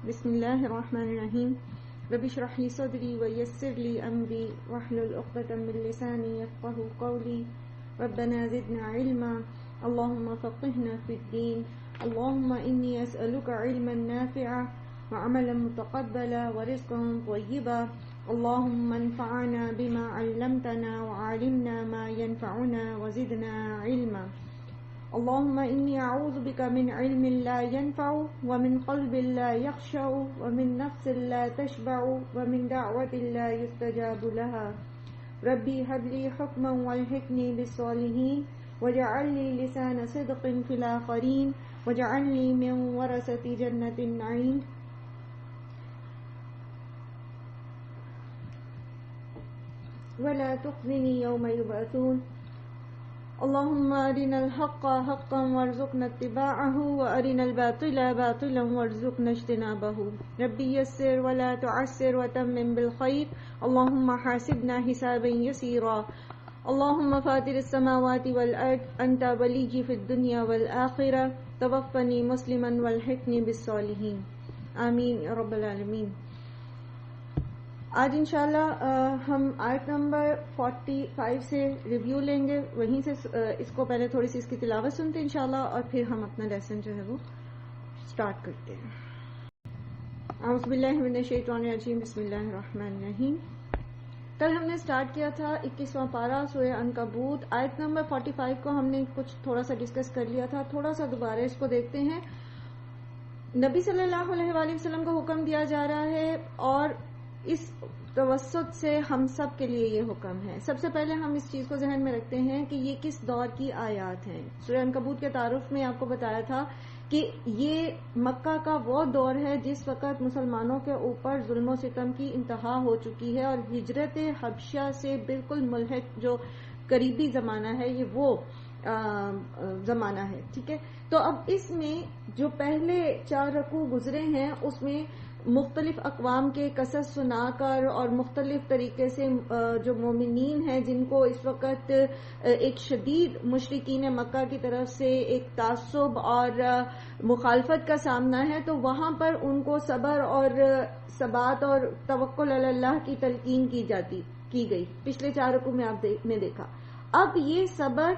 بسم اللہ الرحمن الرحیم رب اشرح لي صدری ویسر لي امری واحلل عقدۃ من لسانی یفقهوا قولی ربنا زدنا علما اللهم فقهنا في الدين اللهم انی اسألك علما نافعا وعملا متقبلا ورزقا طیبا اللهم انفعنا بما علمتنا وعلمنا ما ينفعنا وزدنا علما اللهم إني أعوذ بك من علم لا ينفع ومن قلب لا يخشع ومن نفس لا تشبع ومن دعوة لا يستجاب لها ربي هب لي حكما والحقني بالصالحين واجعل لي لسان صدق في الآخرين واجعلني من ورثة جنة النعيم ولا تخزني يوم يبعثون اللهم أرنا الحق حقا وارزقنا اتباعه وأرنا الباطل باطلا وارزقنا اجتنابه ربي يسر ولا تعسر وتمم بالخير اللهم حاسبنا حسابا يسيرا اللهم فاطر السماوات والأرض أنت وليي في الدنيا والآخرة توفني مسلما والحقني بالصالحين آمین یا رب العالمین۔ آج انشاءاللہ ہم آیت نمبر 45 سے ریویو لیں گے، وہیں سے اس کو پہلے تھوڑی سی اس کی تلاوت سنتے ہیں انشاءاللہ، اور پھر ہم اپنا لیسن جو ہے وہ سٹارٹ کرتے ہیں۔ اعوذ باللہ من الشیطان الرجیم، بسم اللہ الرحمن الرحیم۔ کل ہم نے سٹارٹ کیا تھا 21واں پارہ سورہ عنکبوت، آیت نمبر 45 کو ہم نے کچھ تھوڑا سا ڈسکس کر لیا تھا، تھوڑا سا دوبارہ اس کو دیکھتے ہیں۔ نبی صلی اللہ علیہ وآلہ وسلم کو حکم دیا جا رہا ہے، اور اس توسط سے ہم سب کے لیے یہ حکم ہے۔ سب سے پہلے ہم اس چیز کو ذہن میں رکھتے ہیں کہ یہ کس دور کی آیات ہیں۔ سورہ عنکبوت کے تعارف میں آپ کو بتایا تھا کہ یہ مکہ کا وہ دور ہے جس وقت مسلمانوں کے اوپر ظلم و ستم کی انتہا ہو چکی ہے، اور ہجرت حبشہ سے بالکل ملحق جو قریبی زمانہ ہے یہ وہ زمانہ ہے، ٹھیک ہے۔ تو اب اس میں جو پہلے 4 رکوع گزرے ہیں اس میں مختلف اقوام کے قصص سنا کر اور مختلف طریقے سے جو مومنین ہیں جن کو اس وقت ایک شدید مشرکین مکہ کی طرف سے ایک تعصب اور مخالفت کا سامنا ہے، تو وہاں پر ان کو صبر اور ثبات اور توکل علی اللہ کی تلقین کی گئی۔ پچھلے 4 رکوع میں آپ نے دیکھا۔ اب یہ صبر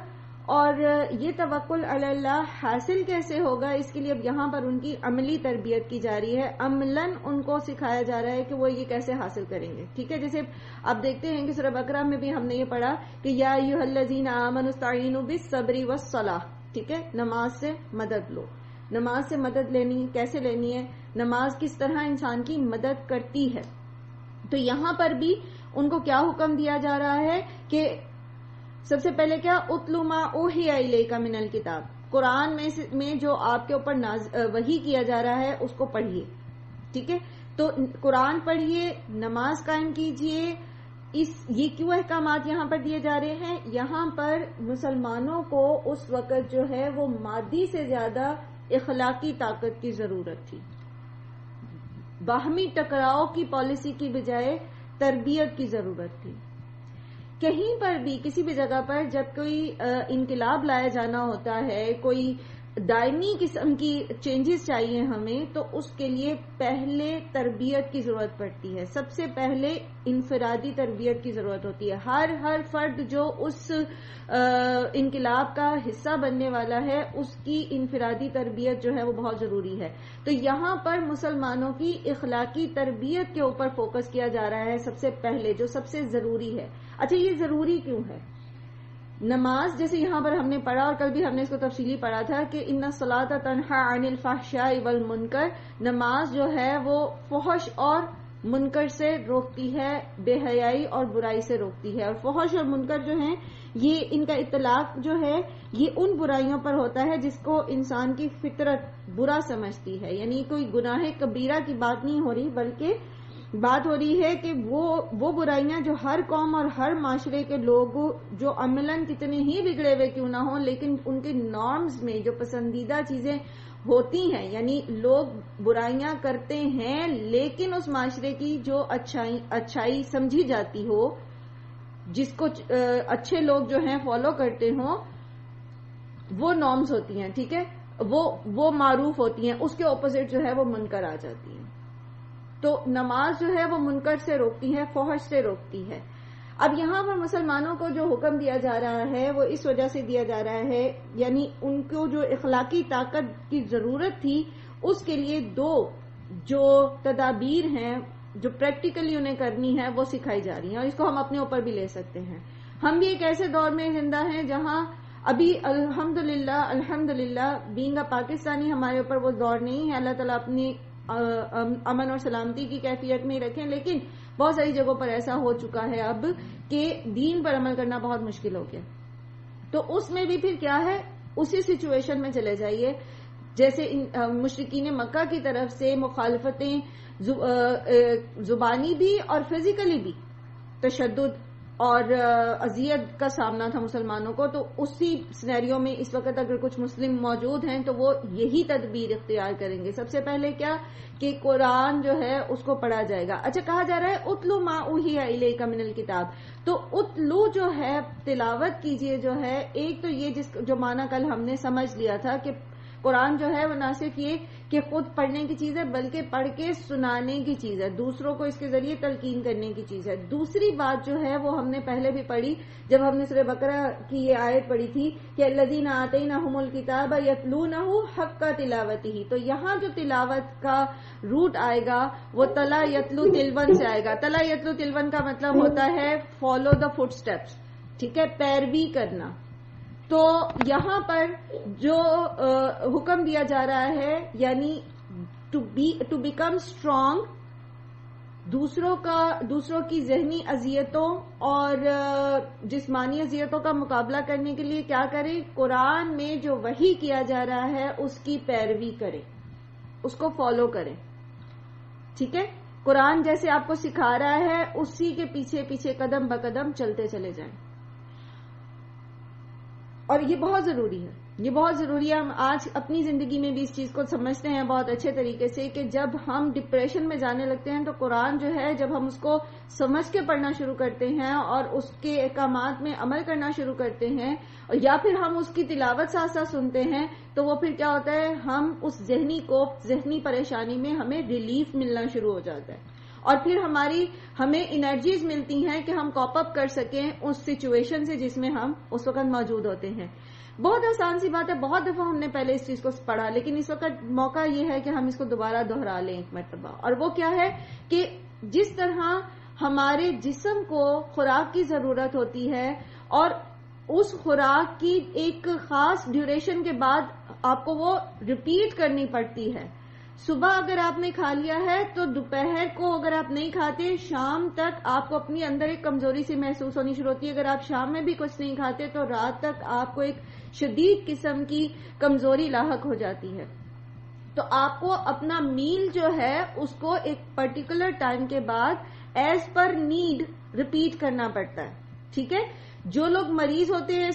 اور یہ توکل علی اللہ حاصل کیسے ہوگا، اس کے لیے اب یہاں پر ان کی عملی تربیت کی جا رہی ہے، عملاً ان کو سکھایا جا رہا ہے کہ وہ یہ کیسے حاصل کریں گے، ٹھیک ہے۔ جیسے آپ دیکھتے ہیں کہ سورہ بقرہ میں بھی ہم نے یہ پڑھا کہ یا ایھا الذین آمنوا استعینوا بالصبر والصلاۃ، ٹھیک ہے۔ نماز سے مدد لو، نماز سے مدد لینی کیسے لینی ہے، نماز کس طرح انسان کی مدد کرتی ہے۔ تو یہاں پر بھی ان کو کیا حکم دیا جا رہا ہے کہ سب سے پہلے کیا، اتلو ما اوحی الیک من الکتاب، قرآن میں جو آپ کے اوپر وحی کیا جا رہا ہے اس کو پڑھیے، ٹھیک ہے۔ تو قرآن پڑھیے، نماز قائم کیجیے۔ یہ کیوں احکامات یہاں پر دیے جا رہے ہیں؟ یہاں پر مسلمانوں کو اس وقت جو ہے وہ مادی سے زیادہ اخلاقی طاقت کی ضرورت تھی، باہمی ٹکراؤ کی پالیسی کی بجائے تربیت کی ضرورت تھی۔ کہیں پر بھی کسی بھی جگہ پر جب کوئی انقلاب لایا جانا ہوتا ہے، کوئی دائمی قسم کی چینجز چاہیے ہمیں، تو اس کے لیے پہلے تربیت کی ضرورت پڑتی ہے۔ سب سے پہلے انفرادی تربیت کی ضرورت ہوتی ہے۔ ہر فرد جو اس انقلاب کا حصہ بننے والا ہے اس کی انفرادی تربیت جو ہے وہ بہت ضروری ہے۔ تو یہاں پر مسلمانوں کی اخلاقی تربیت کے اوپر فوکس کیا جا رہا ہے سب سے پہلے، جو سب سے ضروری ہے۔ اچھا، یہ ضروری کیوں ہے؟ نماز جیسے یہاں پر ہم نے پڑھا، اور کل بھی ہم نے اس کو تفصیلی پڑھا تھا کہ ان الصلاۃ تنہی عن الفحشاء والمنکر، نماز جو ہے وہ فحش اور منکر سے روکتی ہے، بے حیائی اور برائی سے روکتی ہے۔ اور فحش اور منکر جو ہیں یہ ان کا اطلاق جو ہے یہ ان برائیوں پر ہوتا ہے جس کو انسان کی فطرت برا سمجھتی ہے، یعنی کوئی گناہ کبیرہ کی بات نہیں ہو رہی، بلکہ بات ہو رہی ہے کہ وہ برائیاں جو ہر قوم اور ہر معاشرے کے لوگ جو عملاً کتنے ہی بگڑے ہوئے کیوں نہ ہوں، لیکن ان کے نارمز میں جو پسندیدہ چیزیں ہوتی ہیں، یعنی لوگ برائیاں کرتے ہیں لیکن اس معاشرے کی جو اچھائی سمجھی جاتی ہو، جس کو اچھے لوگ جو ہیں فالو کرتے ہوں، وہ نارمز ہوتی ہیں، ٹھیک ہے۔ وہ معروف ہوتی ہیں، اس کے اپوزٹ جو ہے وہ منکر آ جاتی ہیں. تو نماز جو ہے وہ منکر سے روکتی ہے، فحش سے روکتی ہے. اب یہاں پر مسلمانوں کو جو حکم دیا جا رہا ہے وہ اس وجہ سے دیا جا رہا ہے، یعنی ان کو جو اخلاقی طاقت کی ضرورت تھی اس کے لیے دو جو تدابیر ہیں جو پریکٹیکلی انہیں کرنی ہے وہ سکھائی جا رہی ہیں، اور اس کو ہم اپنے اوپر بھی لے سکتے ہیں. ہم بھی ایک ایسے دور میں زندہ ہیں جہاں ابھی الحمدللہ بینگ اے پاکستانی ہمارے اوپر وہ دور نہیں ہے. اللہ تعالیٰ اپنی امن اور سلامتی کی کیفیت میں ہی رکھیں، لیکن بہت ساری جگہوں پر ایسا ہو چکا ہے اب کہ دین پر عمل کرنا بہت مشکل ہو گیا. تو اس میں بھی پھر کیا ہے، اسی سچویشن میں چلے جائیے جیسے مشرکین مکہ کی طرف سے مخالفتیں زبانی بھی اور فزیکلی بھی، تشدد اور اذیت کا سامنا تھا مسلمانوں کو. تو اسی سینیریو میں اس وقت اگر کچھ مسلم موجود ہیں تو وہ یہی تدبیر اختیار کریں گے. سب سے پہلے کیا کہ قرآن جو ہے اس کو پڑھا جائے گا. اچھا، کہا جا رہا ہے اتلو ما اوحی الیک من الکتاب، تو اتلو جو ہے تلاوت کیجئے جو ہے، ایک تو یہ جو معنی کل ہم نے سمجھ لیا تھا کہ قرآن جو ہے وہ نہ صرف یہ کہ خود پڑھنے کی چیز ہے بلکہ پڑھ کے سنانے کی چیز ہے، دوسروں کو اس کے ذریعے تلقین کرنے کی چیز ہے. دوسری بات جو ہے وہ ہم نے پہلے بھی پڑھی جب ہم نے سورہ بقرہ کی یہ آیت پڑھی تھی کہ الذین آتیناہم الکتاب یتلونہ حق تلاوتہ. تو یہاں جو تلاوت کا روٹ آئے گا وہ تلا یتلو تلون سے آئے گا. تلا یتلو تلون کا مطلب ہوتا ہے فالو دا فٹ اسٹیپس، ٹھیک ہے، پیروی کرنا. تو یہاں پر جو حکم دیا جا رہا ہے یعنی ٹو بیکم اسٹرانگ، دوسروں کی ذہنی اذیتوں اور جسمانی اذیتوں کا مقابلہ کرنے کے لیے کیا کریں، قرآن میں جو وحی کیا جا رہا ہے اس کی پیروی کریں، اس کو فالو کریں. ٹھیک ہے، قرآن جیسے آپ کو سکھا رہا ہے اسی کے پیچھے پیچھے قدم بقدم چلتے چلے جائیں. اور یہ بہت ضروری ہے، یہ بہت ضروری ہے. ہم آج اپنی زندگی میں بھی اس چیز کو سمجھتے ہیں بہت اچھے طریقے سے کہ جب ہم ڈپریشن میں جانے لگتے ہیں تو قرآن جو ہے جب ہم اس کو سمجھ کے پڑھنا شروع کرتے ہیں اور اس کے احکامات میں عمل کرنا شروع کرتے ہیں یا پھر ہم اس کی تلاوت ساتھ ساتھ سنتے ہیں تو وہ پھر کیا ہوتا ہے، ہم اس ذہنی پریشانی میں ہمیں ریلیف ملنا شروع ہو جاتا ہے اور پھر ہمیں انرجیز ملتی ہیں کہ ہم کوپ اپ کر سکیں اس سچویشن سے جس میں ہم اس وقت موجود ہوتے ہیں. بہت آسان سی بات ہے، بہت دفعہ ہم نے پہلے اس چیز کو پڑھا، لیکن اس وقت موقع یہ ہے کہ ہم اس کو دوبارہ دہرا لیں ایک مرتبہ. اور وہ کیا ہے کہ جس طرح ہمارے جسم کو خوراک کی ضرورت ہوتی ہے اور اس خوراک کی ایک خاص ڈیوریشن کے بعد آپ کو وہ ریپیٹ کرنی پڑتی ہے. صبح اگر آپ نے کھا لیا ہے تو دوپہر کو اگر آپ نہیں کھاتے، شام تک آپ کو اپنی اندر ایک کمزوری سی محسوس ہونی شروع ہوتی ہے. اگر آپ شام میں بھی کچھ نہیں کھاتے تو رات تک آپ کو ایک شدید قسم کی کمزوری لاحق ہو جاتی ہے. تو آپ کو اپنا میل جو ہے اس کو ایک پرٹیکولر ٹائم کے بعد ایز پر نیڈ ریپیٹ کرنا پڑتا ہے. ٹھیک ہے، جو لوگ مریض ہوتے ہیں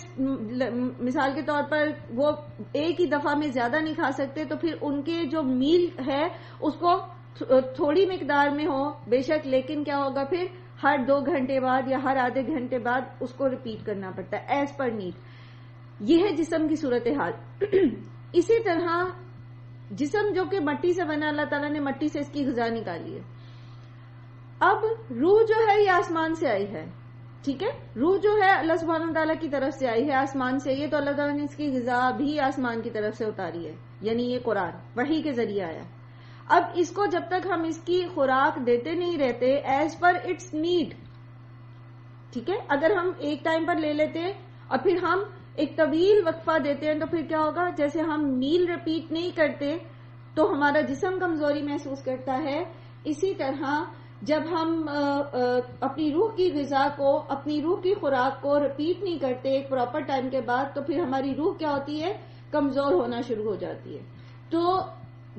مثال کے طور پر وہ ایک ہی دفعہ میں زیادہ نہیں کھا سکتے تو پھر ان کے جو میل ہے اس کو تھوڑی مقدار میں ہو بے شک، لیکن کیا ہوگا پھر ہر 2 گھنٹے بعد یا ہر آدھے گھنٹے بعد اس کو ریپیٹ کرنا پڑتا ہے ایز پر نیڈ. یہ ہے جسم کی صورتحال. اسی طرح جسم جو کہ مٹی سے بنا، اللہ تعالیٰ نے مٹی سے اس کی غذا نکالی ہے. اب روح جو ہے یہ آسمان سے آئی ہے. ٹھیک ہے، روح جو ہے اللہ سبحانہ وتعالیٰ کی طرف سے آئی ہے، آسمان سے. یہ تو اللہ تعالیٰ نے اس کی غذا بھی آسمان کی طرف سے اتاری ہے، یعنی یہ قرآن وحی کے ذریعے آیا. اب اس کو جب تک ہم اس کی خوراک دیتے نہیں رہتے ایز پر اٹس نیڈ، ٹھیک ہے، اگر ہم ایک ٹائم پر لے لیتے اور پھر ہم ایک طویل وقفہ دیتے ہیں تو پھر کیا ہوگا، جیسے ہم میل ریپیٹ نہیں کرتے تو ہمارا جسم کمزوری محسوس کرتا ہے. اسی طرح جب ہم اپنی روح کی غذا کو، اپنی روح کی خوراک کو ریپیٹ نہیں کرتے ایک پراپر ٹائم کے بعد تو پھر ہماری روح کیا ہوتی ہے، کمزور ہونا شروع ہو جاتی ہے. تو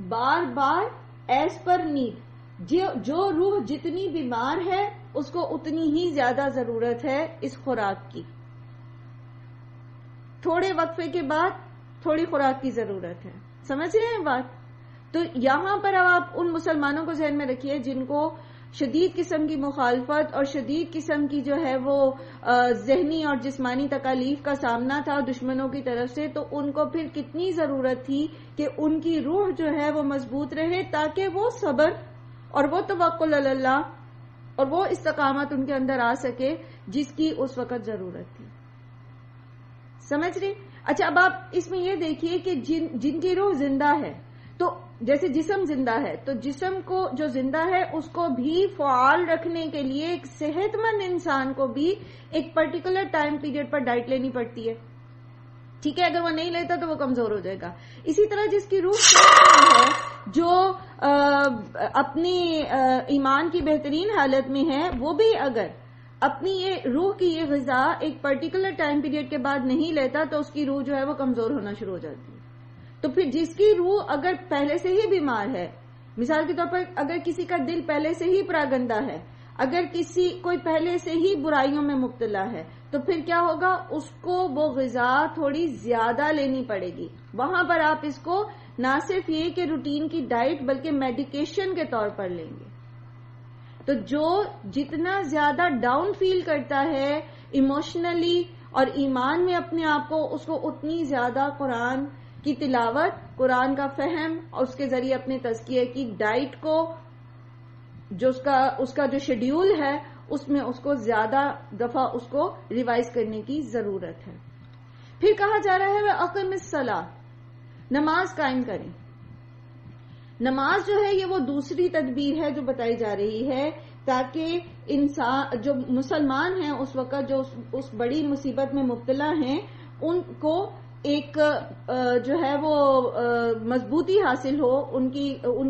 بار بار ایز پر نیڈ، جو روح جتنی بیمار ہے اس کو اتنی ہی زیادہ ضرورت ہے اس خوراک کی. تھوڑے وقفے کے بعد تھوڑی خوراک کی ضرورت ہے. سمجھ رہے ہیں بات؟ تو یہاں پر اب آپ ان مسلمانوں کو ذہن میں رکھیے جن کو شدید قسم کی مخالفت اور شدید قسم کی جو ہے وہ ذہنی اور جسمانی تکالیف کا سامنا تھا دشمنوں کی طرف سے، تو ان کو پھر کتنی ضرورت تھی کہ ان کی روح جو ہے وہ مضبوط رہے تاکہ وہ صبر اور وہ توکل علی اللہ اور وہ استقامت ان کے اندر آ سکے جس کی اس وقت ضرورت تھی. سمجھ رہے؟ اچھا، اب آپ اس میں یہ دیکھیے کہ جن کی روح زندہ ہے، تو جیسے جسم زندہ ہے تو جسم کو جو زندہ ہے اس کو بھی فعال رکھنے کے لیے ایک صحت مند انسان کو بھی ایک پرٹیکولر ٹائم پیریڈ پر ڈائٹ لینی پڑتی ہے. ٹھیک ہے، اگر وہ نہیں لیتا تو وہ کمزور ہو جائے گا. اسی طرح جس کی روح ہے، جو اپنی ایمان کی بہترین حالت میں ہے، وہ بھی اگر اپنی یہ روح کی یہ غذا ایک پرٹیکولر ٹائم پیریڈ کے بعد نہیں لیتا تو اس کی روح جو ہے وہ کمزور ہونا شروع ہو جاتی ہے. تو پھر جس کی روح اگر پہلے سے ہی بیمار ہے، مثال کے طور پر اگر کسی کا دل پہلے سے ہی پراگندہ ہے، اگر کوئی پہلے سے ہی برائیوں میں مبتلا ہے، تو پھر کیا ہوگا؟ اس کو وہ غذا تھوڑی زیادہ لینی پڑے گی. وہاں پر آپ اس کو نہ صرف یہ کہ روٹین کی ڈائٹ بلکہ میڈیکیشن کے طور پر لیں گے. تو جو جتنا زیادہ ڈاؤن فیل کرتا ہے ایموشنلی اور ایمان میں اپنے آپ کو، اس کو اتنی زیادہ قرآن کی تلاوت، قرآن کا فہم اور اس کے ذریعے اپنے تزکیے کی ڈائٹ کو، جو اس کا جو شیڈیول ہے اس میں اس کو زیادہ دفعہ اس کو ریوائز کرنے کی ضرورت ہے. پھر کہا جا رہا ہے وَأَقِمِ الصَّلَاةَ، نماز قائم کریں. نماز جو ہے یہ وہ دوسری تدبیر ہے جو بتائی جا رہی ہے تاکہ انسان جو مسلمان ہیں اس وقت جو اس بڑی مصیبت میں مبتلا ہیں ان کو ایک جو ہے وہ مضبوطی حاصل ہو، ان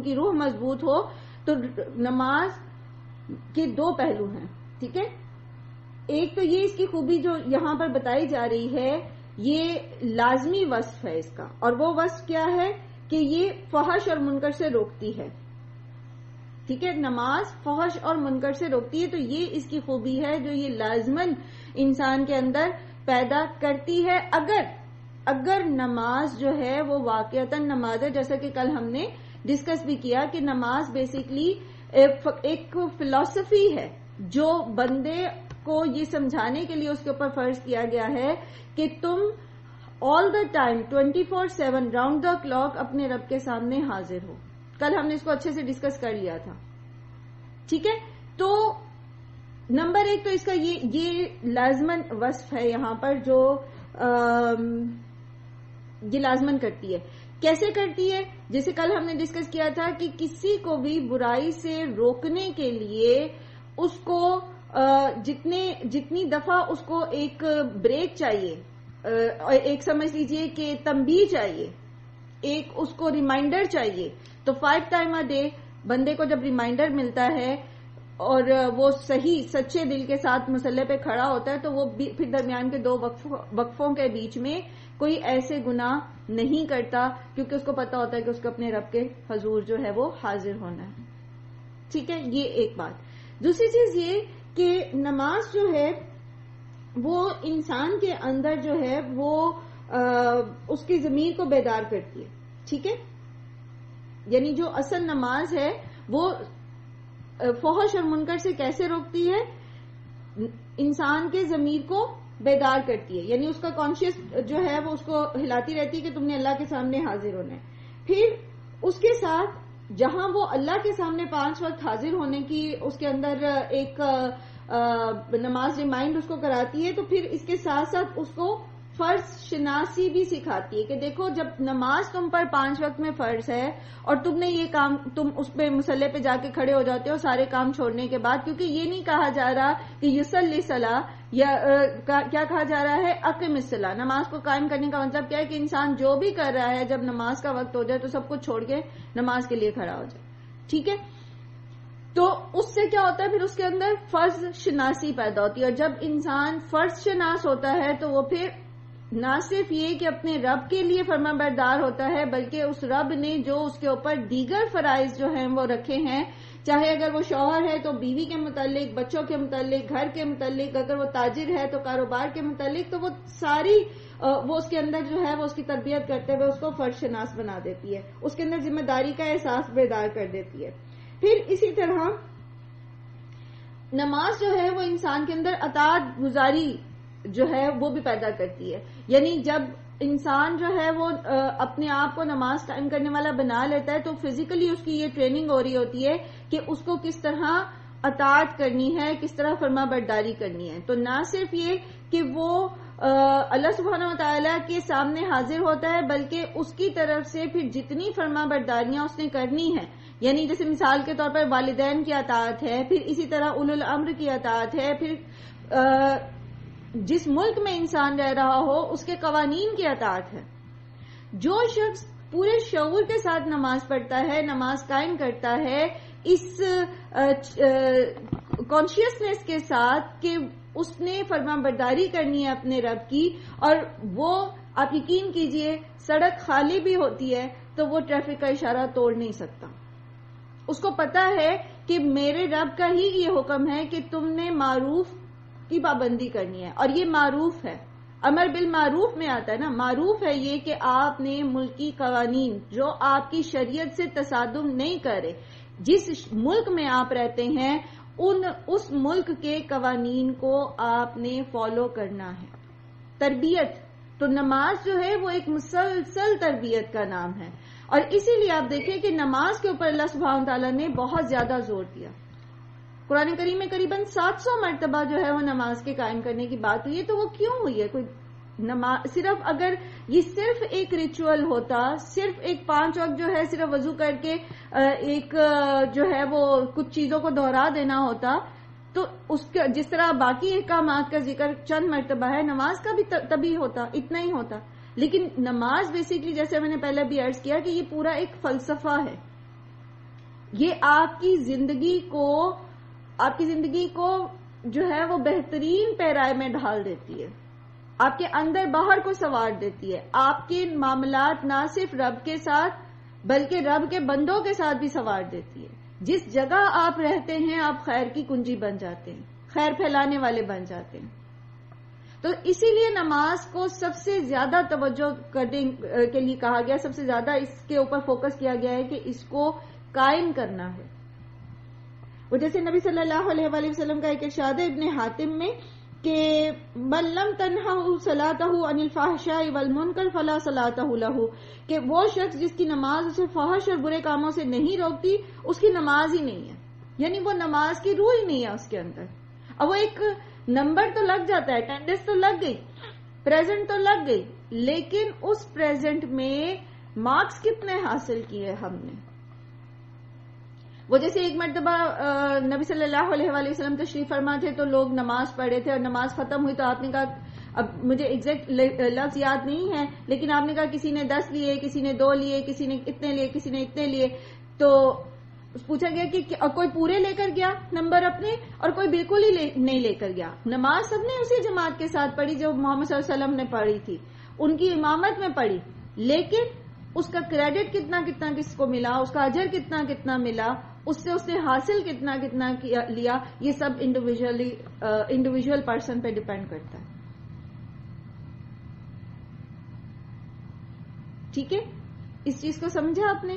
کی روح مضبوط ہو. تو نماز کے دو پہلو ہیں. ٹھیک ہے، ایک تو یہ اس کی خوبی جو یہاں پر بتائی جا رہی ہے یہ لازمی وصف ہے اس کا، اور وہ وصف کیا ہے کہ یہ فحش اور منکر سے روکتی ہے. ٹھیک ہے، نماز فحش اور منکر سے روکتی ہے، تو یہ اس کی خوبی ہے جو یہ لازماً انسان کے اندر پیدا کرتی ہے اگر نماز جو ہے وہ واقعتاً نماز ہے. جیسا کہ کل ہم نے ڈسکس بھی کیا کہ نماز بیسیکلی ایک فلسفی ہے جو بندے کو یہ سمجھانے کے لیے اس کے اوپر فرض کیا گیا ہے کہ تم all the time 24/7 round the clock اپنے رب کے سامنے حاضر ہو. کل ہم نے اس کو اچھے سے ڈسکس کر لیا تھا. ٹھیک ہے، تو نمبر ایک تو اس کا یہ لازمن وصف ہے یہاں پر جو یہ لازمن کرتی ہے. کیسے کرتی ہے؟ جیسے کل ہم نے ڈسکس کیا تھا کہ کسی کو بھی برائی سے روکنے کے لیے اس کو جتنی دفعہ اس کو ایک بریک چاہیے، ایک سمجھ لیجئے کہ تنبیہ چاہیے، ایک اس کو ریمائنڈر چاہیے. تو 5 ٹائم اے ڈے بندے کو جب ریمائنڈر ملتا ہے اور وہ صحیح سچے دل کے ساتھ مسلح پہ کھڑا ہوتا ہے تو وہ پھر درمیان کے 2 وقفوں کے بیچ میں کوئی ایسے گناہ نہیں کرتا، کیونکہ اس کو پتا ہوتا ہے کہ اس کو اپنے رب کے حضور جو ہے وہ حاضر ہونا ہے. ٹھیک ہے، یہ ایک بات. دوسری چیز یہ کہ نماز جو ہے وہ انسان کے اندر جو ہے وہ اس کی ضمیر کو بیدار کرتی ہے. ٹھیک ہے، یعنی جو اصل نماز ہے وہ فحش اور منکر سے کیسے روکتی ہے؟ انسان کے ضمیر کو بیدار کرتی ہے، یعنی اس کا کانشیس جو ہے وہ اس کو ہلاتی رہتی ہے کہ تم نے اللہ کے سامنے حاضر ہونا ہے. پھر اس کے ساتھ جہاں وہ اللہ کے سامنے 5 وقت حاضر ہونے کی اس کے اندر ایک نماز ریمائنڈ اس کو کراتی ہے، تو پھر اس کے ساتھ ساتھ اس کو فرض شناسی بھی سکھاتی ہے کہ دیکھو جب نماز تم پر 5 وقت میں فرض ہے اور تم نے یہ کام تم اس پہ مسلح پہ جا کے کھڑے ہو جاتے ہو سارے کام چھوڑنے کے بعد، کیونکہ یہ نہیں کہا جا رہا کہ یصلی صلاۃ یا کیا کہا جا رہا ہے اقم الصلاۃ. نماز کو قائم کرنے کا مطلب کیا ہے کہ انسان جو بھی کر رہا ہے جب نماز کا وقت ہو جائے تو سب کچھ چھوڑ کے نماز کے لیے کھڑا ہو جائے. ٹھیک ہے، تو اس سے کیا ہوتا ہے پھر اس کے اندر فرض شناسی پیدا ہوتی ہے، اور جب انسان فرض شناس ہوتا ہے تو وہ پھر نہ صرف یہ کہ اپنے رب کے لیے فرما بردار ہوتا ہے بلکہ اس رب نے جو اس کے اوپر دیگر فرائض جو ہیں وہ رکھے ہیں، چاہے اگر وہ شوہر ہے تو بیوی کے متعلق، بچوں کے متعلق، گھر کے متعلق، اگر وہ تاجر ہے تو کاروبار کے متعلق، تو وہ ساری وہ اس کے اندر جو ہے وہ اس کی تربیت کرتے ہوئے اس کو فرض شناس بنا دیتی ہے، اس کے اندر ذمہ داری کا احساس بیدار کر دیتی ہے. پھر اسی طرح نماز جو ہے وہ انسان کے اندر اطاعت گزاری جو ہے وہ بھی پیدا کرتی ہے. یعنی جب انسان جو ہے وہ اپنے آپ کو نماز قائم کرنے والا بنا لیتا ہے تو فزیکلی اس کی یہ ٹریننگ ہو رہی ہوتی ہے کہ اس کو کس طرح اطاعت کرنی ہے, کس طرح فرما برداری کرنی ہے. تو نہ صرف یہ کہ وہ اللہ سبحانہ و تعالیٰ کے سامنے حاضر ہوتا ہے بلکہ اس کی طرف سے پھر جتنی فرما برداریاں اس نے کرنی ہے, یعنی جیسے مثال کے طور پر والدین کی اطاعت ہے, پھر اسی طرح اولو الامر کی اطاعت ہے, پھر جس ملک میں انسان رہ رہا ہو اس کے قوانین کی اطاعت ہے. جو شخص پورے شعور کے ساتھ نماز پڑھتا ہے, نماز قائم کرتا ہے اس کانشیسنس کے ساتھ کہ اس نے فرما برداری کرنی ہے اپنے رب کی, اور وہ آپ یقین کیجئے سڑک خالی بھی ہوتی ہے تو وہ ٹریفک کا اشارہ توڑ نہیں سکتا. اس کو پتا ہے کہ میرے رب کا ہی یہ حکم ہے کہ تم نے معروف کی پابندی کرنی ہے, اور یہ معروف ہے, امر بالمعروف میں آتا ہے نا. معروف ہے یہ کہ آپ نے ملکی قوانین جو آپ کی شریعت سے تصادم نہیں کرے, جس ملک میں آپ رہتے ہیں اس ملک کے قوانین کو آپ نے فالو کرنا ہے. تربیت, تو نماز جو ہے وہ ایک مسلسل تربیت کا نام ہے, اور اسی لیے آپ دیکھیں کہ نماز کے اوپر اللہ سبحانہ تعالیٰ نے بہت زیادہ زور دیا. قرآن کریم میں قریباً 700 مرتبہ جو ہے وہ نماز کے قائم کرنے کی بات ہوئی ہے. تو وہ کیوں ہوئی ہے؟ کوئی نماز صرف اگر یہ صرف ایک ریچول ہوتا, صرف ایک 5 وقت جو ہے صرف وضو کر کے ایک جو ہے وہ کچھ چیزوں کو دہرا دینا ہوتا, تو اس کا جس طرح باقی احکامات کا ذکر چند مرتبہ ہے, نماز کا بھی تبھی ہوتا, اتنا ہی ہوتا. لیکن نماز بیسیکلی جیسے میں نے پہلے بھی عرض کیا کہ یہ پورا ایک فلسفہ ہے. یہ آپ کی زندگی کو جو ہے وہ بہترین پیرائے میں ڈھال دیتی ہے, آپ کے اندر باہر کو سنوار دیتی ہے, آپ کے معاملات نہ صرف رب کے ساتھ بلکہ رب کے بندوں کے ساتھ بھی سنوار دیتی ہے. جس جگہ آپ رہتے ہیں آپ خیر کی کنجی بن جاتے ہیں, خیر پھیلانے والے بن جاتے ہیں. تو اسی لیے نماز کو سب سے زیادہ توجہ کرنے کے لیے کہا گیا, سب سے زیادہ اس کے اوپر فوکس کیا گیا ہے کہ اس کو قائم کرنا ہے. وہ جیسے نبی صلی اللہ علیہ وآلہ وسلم کا ایک ارشاد ہے ابن حاتم میں کہ من لم تنہہ صلاتہ عن الفحشاء والمنکر فلا صلاۃ لہ, کہ وہ شخص جس کی نماز اسے فحش اور برے کاموں سے نہیں روکتی اس کی نماز ہی نہیں ہے. یعنی وہ نماز کی روح ہی نہیں ہے اس کے اندر. اب وہ ایک نمبر تو لگ جاتا ہے, اٹینڈنس تو لگ گئی, پریزنٹ تو لگ گئی, لیکن اس پریزنٹ میں مارکس کتنے حاصل کیے ہم نے. وہ جیسے ایک مرتبہ نبی صلی اللہ علیہ وآلہ وسلم تشریف فرما تھے تو لوگ نماز پڑھے تھے اور نماز ختم ہوئی تو آپ نے کہا, اب مجھے ایگزیکٹ لفظ یاد نہیں ہے لیکن آپ نے کہا کسی نے 10 لیے, کسی نے 2 لیے, کسی نے اتنے لیے, کسی نے اتنے لیے. تو پوچھا گیا کہ کوئی پورے لے کر گیا نمبر اپنے اور کوئی بالکل ہی نہیں لے کر گیا. نماز سب نے اسی جماعت کے ساتھ پڑھی جو محمد صلی اللہ علیہ وسلم نے پڑھی تھی, ان کی امامت میں پڑھی, لیکن اس کا کریڈٹ کتنا کتنا کس کو ملا, اس کا اجر کتنا کتنا ملا, اس نے حاصل کتنا کتنا لیا, یہ سب انڈیویجول پرسن پہ ڈیپینڈ کرتا ہے. ٹھیک ہے, اس چیز کو سمجھا آپ نے؟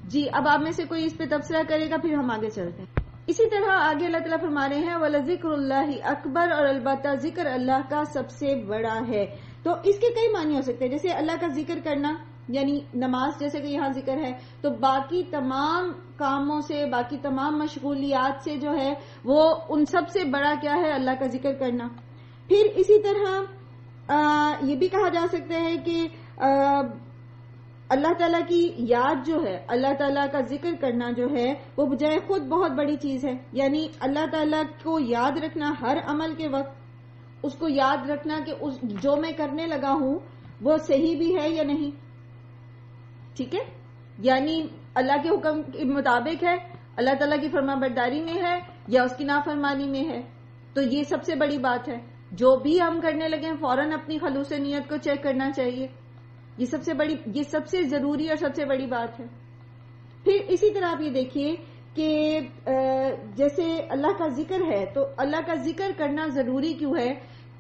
جی, اب آپ میں سے کوئی اس پہ تبصرہ کرے گا پھر ہم آگے چلتے ہیں. اسی طرح آگے اللہ تعالیٰ فرما رہے ہیں وَلَذِكْرُ اللَّهِ اکبر, اور البتہ ذکر اللہ کا سب سے بڑا ہے. تو اس کے کئی معنی ہو سکتے ہیں, جیسے اللہ کا ذکر کرنا یعنی نماز جیسے کہ یہاں ذکر ہے, تو باقی تمام کاموں سے, باقی تمام مشغولیات سے جو ہے وہ ان سب سے بڑا کیا ہے, اللہ کا ذکر کرنا. پھر اسی طرح یہ بھی کہا جا سکتا ہے کہ اللہ تعالیٰ کی یاد جو ہے, اللہ تعالیٰ کا ذکر کرنا جو ہے وہ بجائے خود بہت بڑی چیز ہے. یعنی اللہ تعالیٰ کو یاد رکھنا ہر عمل کے وقت, اس کو یاد رکھنا کہ جو میں کرنے لگا ہوں وہ صحیح بھی ہے یا نہیں. ٹھیک ہے, یعنی اللہ کے حکم کے مطابق ہے, اللہ تعالیٰ کی فرما برداری میں ہے یا اس کی نافرمانی میں ہے. تو یہ سب سے بڑی بات ہے, جو بھی ہم کرنے لگے ہیں فوراً اپنی خلوص نیت کو چیک کرنا چاہیے. یہ سب سے ضروری اور سب سے بڑی بات ہے. پھر اسی طرح آپ یہ دیکھیے کہ جیسے اللہ کا ذکر ہے تو اللہ کا ذکر کرنا ضروری کیوں ہے,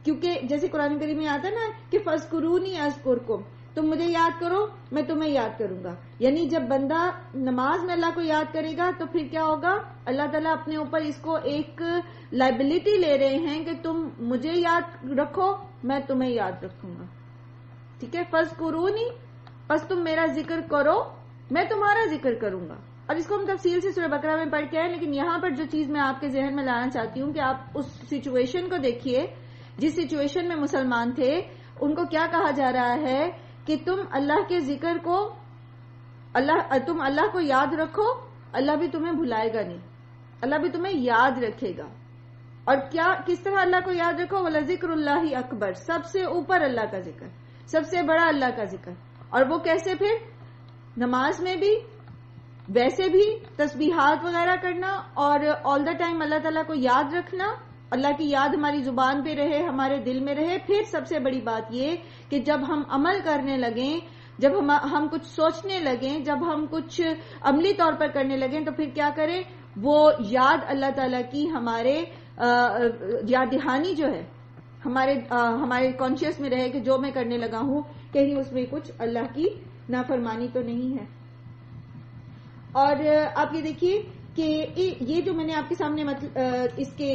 کیونکہ جیسے قرآن کریم میں آتا ہے نا کہ فَاذْكُرُونِي أَذْكُرْكُمْ, تم مجھے یاد کرو میں تمہیں یاد کروں گا. یعنی جب بندہ نماز میں اللہ کو یاد کرے گا تو پھر کیا ہوگا, اللہ تعالیٰ اپنے اوپر اس کو ایک لائبلٹی لے رہے ہیں کہ تم مجھے یاد رکھو میں تمہیں یاد رکھوں گا. ٹھیک ہے, فَاذْكُرُونِی, پس تم میرا ذکر کرو میں تمہارا ذکر کروں گا. اور اس کو ہم تفصیل سے سورہ بقرہ میں پڑھ کے آئے, لیکن یہاں پر جو چیز میں آپ کے ذہن میں لانا چاہتی ہوں کہ آپ اس سچویشن کو دیکھیے جس سچویشن میں مسلمان تھے. ان کو کیا کہا جا رہا ہے کہ تم اللہ کے ذکر کو تم اللہ کو یاد رکھو, اللہ بھی تمہیں بھلائے گا نہیں, اللہ بھی تمہیں یاد رکھے گا. اور کیا کس طرح اللہ کو یاد رکھو, وَلَذِكْرُ اللَّهِ اکبر, سب سے اوپر اللہ کا ذکر, سب سے بڑا اللہ کا ذکر. اور وہ کیسے, پھر نماز میں بھی ویسے بھی تسبیحات وغیرہ کرنا اور آل دا ٹائم اللہ تعالیٰ کو یاد رکھنا, اللہ کی یاد ہماری زبان پہ رہے, ہمارے دل میں رہے. پھر سب سے بڑی بات یہ کہ جب ہم عمل کرنے لگیں, جب ہم کچ سوچنے لگیں, جب ہم کچھ عملی طور پر کرنے لگیں تو پھر کیا کریں, وہ یاد اللہ تعالیٰ کی ہمارے یاد دہانی جو ہے ہمارے کانشیس میں رہے کہ جو میں کرنے لگا ہوں کہیں اس میں کچھ اللہ کی نافرمانی تو نہیں ہے. اور آپ یہ دیکھیے کہ یہ جو میں نے آپ کے سامنے اس کے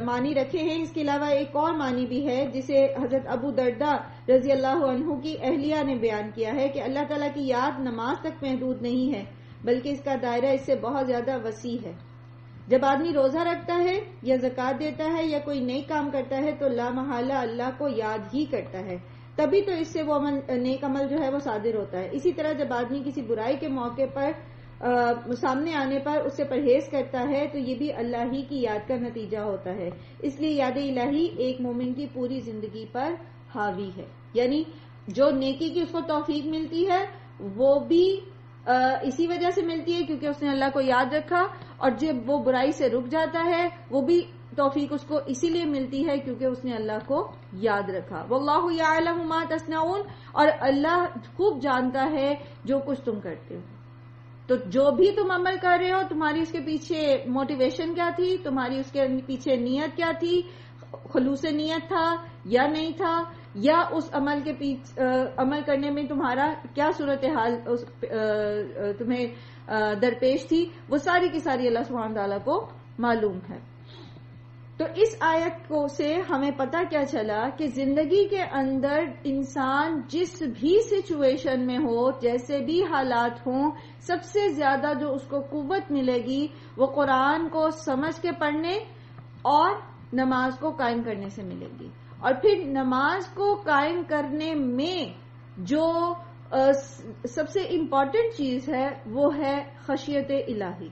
معنی رکھے ہیں, اس کے علاوہ ایک اور معنی بھی ہے جسے حضرت ابو درداء رضی اللہ عنہ کی اہلیہ نے بیان کیا ہے کہ اللہ تعالیٰ کی یاد نماز تک محدود نہیں ہے بلکہ اس کا دائرہ اس سے بہت زیادہ وسیع ہے. جب آدمی روزہ رکھتا ہے یا زکوٰۃ دیتا ہے یا کوئی نیک کام کرتا ہے تو لا محالہ اللہ کو یاد ہی کرتا ہے, تبھی تو اس سے وہ نیک عمل جو ہے وہ صادر ہوتا ہے. اسی طرح جب آدمی کسی برائی کے موقع پر سامنے آنے پر اس سے پرہیز کرتا ہے تو یہ بھی اللہ ہی کی یاد کا نتیجہ ہوتا ہے. اس لیے یاد الہی ایک مومن کی پوری زندگی پر حاوی ہے. یعنی جو نیکی کی اس کو توفیق ملتی ہے وہ بھی اسی وجہ سے ملتی ہے کیونکہ اس نے اللہ کو یاد رکھا, اور جب وہ برائی سے رک جاتا ہے وہ بھی توفیق اس کو اسی لیے ملتی ہے کیونکہ اس نے اللہ کو یاد رکھا. واللہ یعلم ما تصنعون, اور اللہ خوب جانتا ہے جو کچھ تم کرتے ہو. تو جو بھی تم عمل کر رہے ہو تمہاری اس کے پیچھے موٹیویشن کیا تھی, تمہاری اس کے پیچھے نیت کیا تھی, خلوص نیت تھا یا نہیں تھا, یا اس عمل کے عمل کرنے میں تمہارا کیا صورتحال تمہیں درپیش تھی, وہ ساری کی ساری اللہ سبحانہ تعالیٰ کو معلوم ہے. تو اس آیت کو سے ہمیں پتہ کیا چلا کہ زندگی کے اندر انسان جس بھی سچویشن میں ہو, جیسے بھی حالات ہوں, سب سے زیادہ جو اس کو قوت ملے گی وہ قرآن کو سمجھ کے پڑھنے اور نماز کو قائم کرنے سے ملے گی. اور پھر نماز کو قائم کرنے میں جو سب سے امپورٹنٹ چیز ہے وہ ہے خشیت الہی.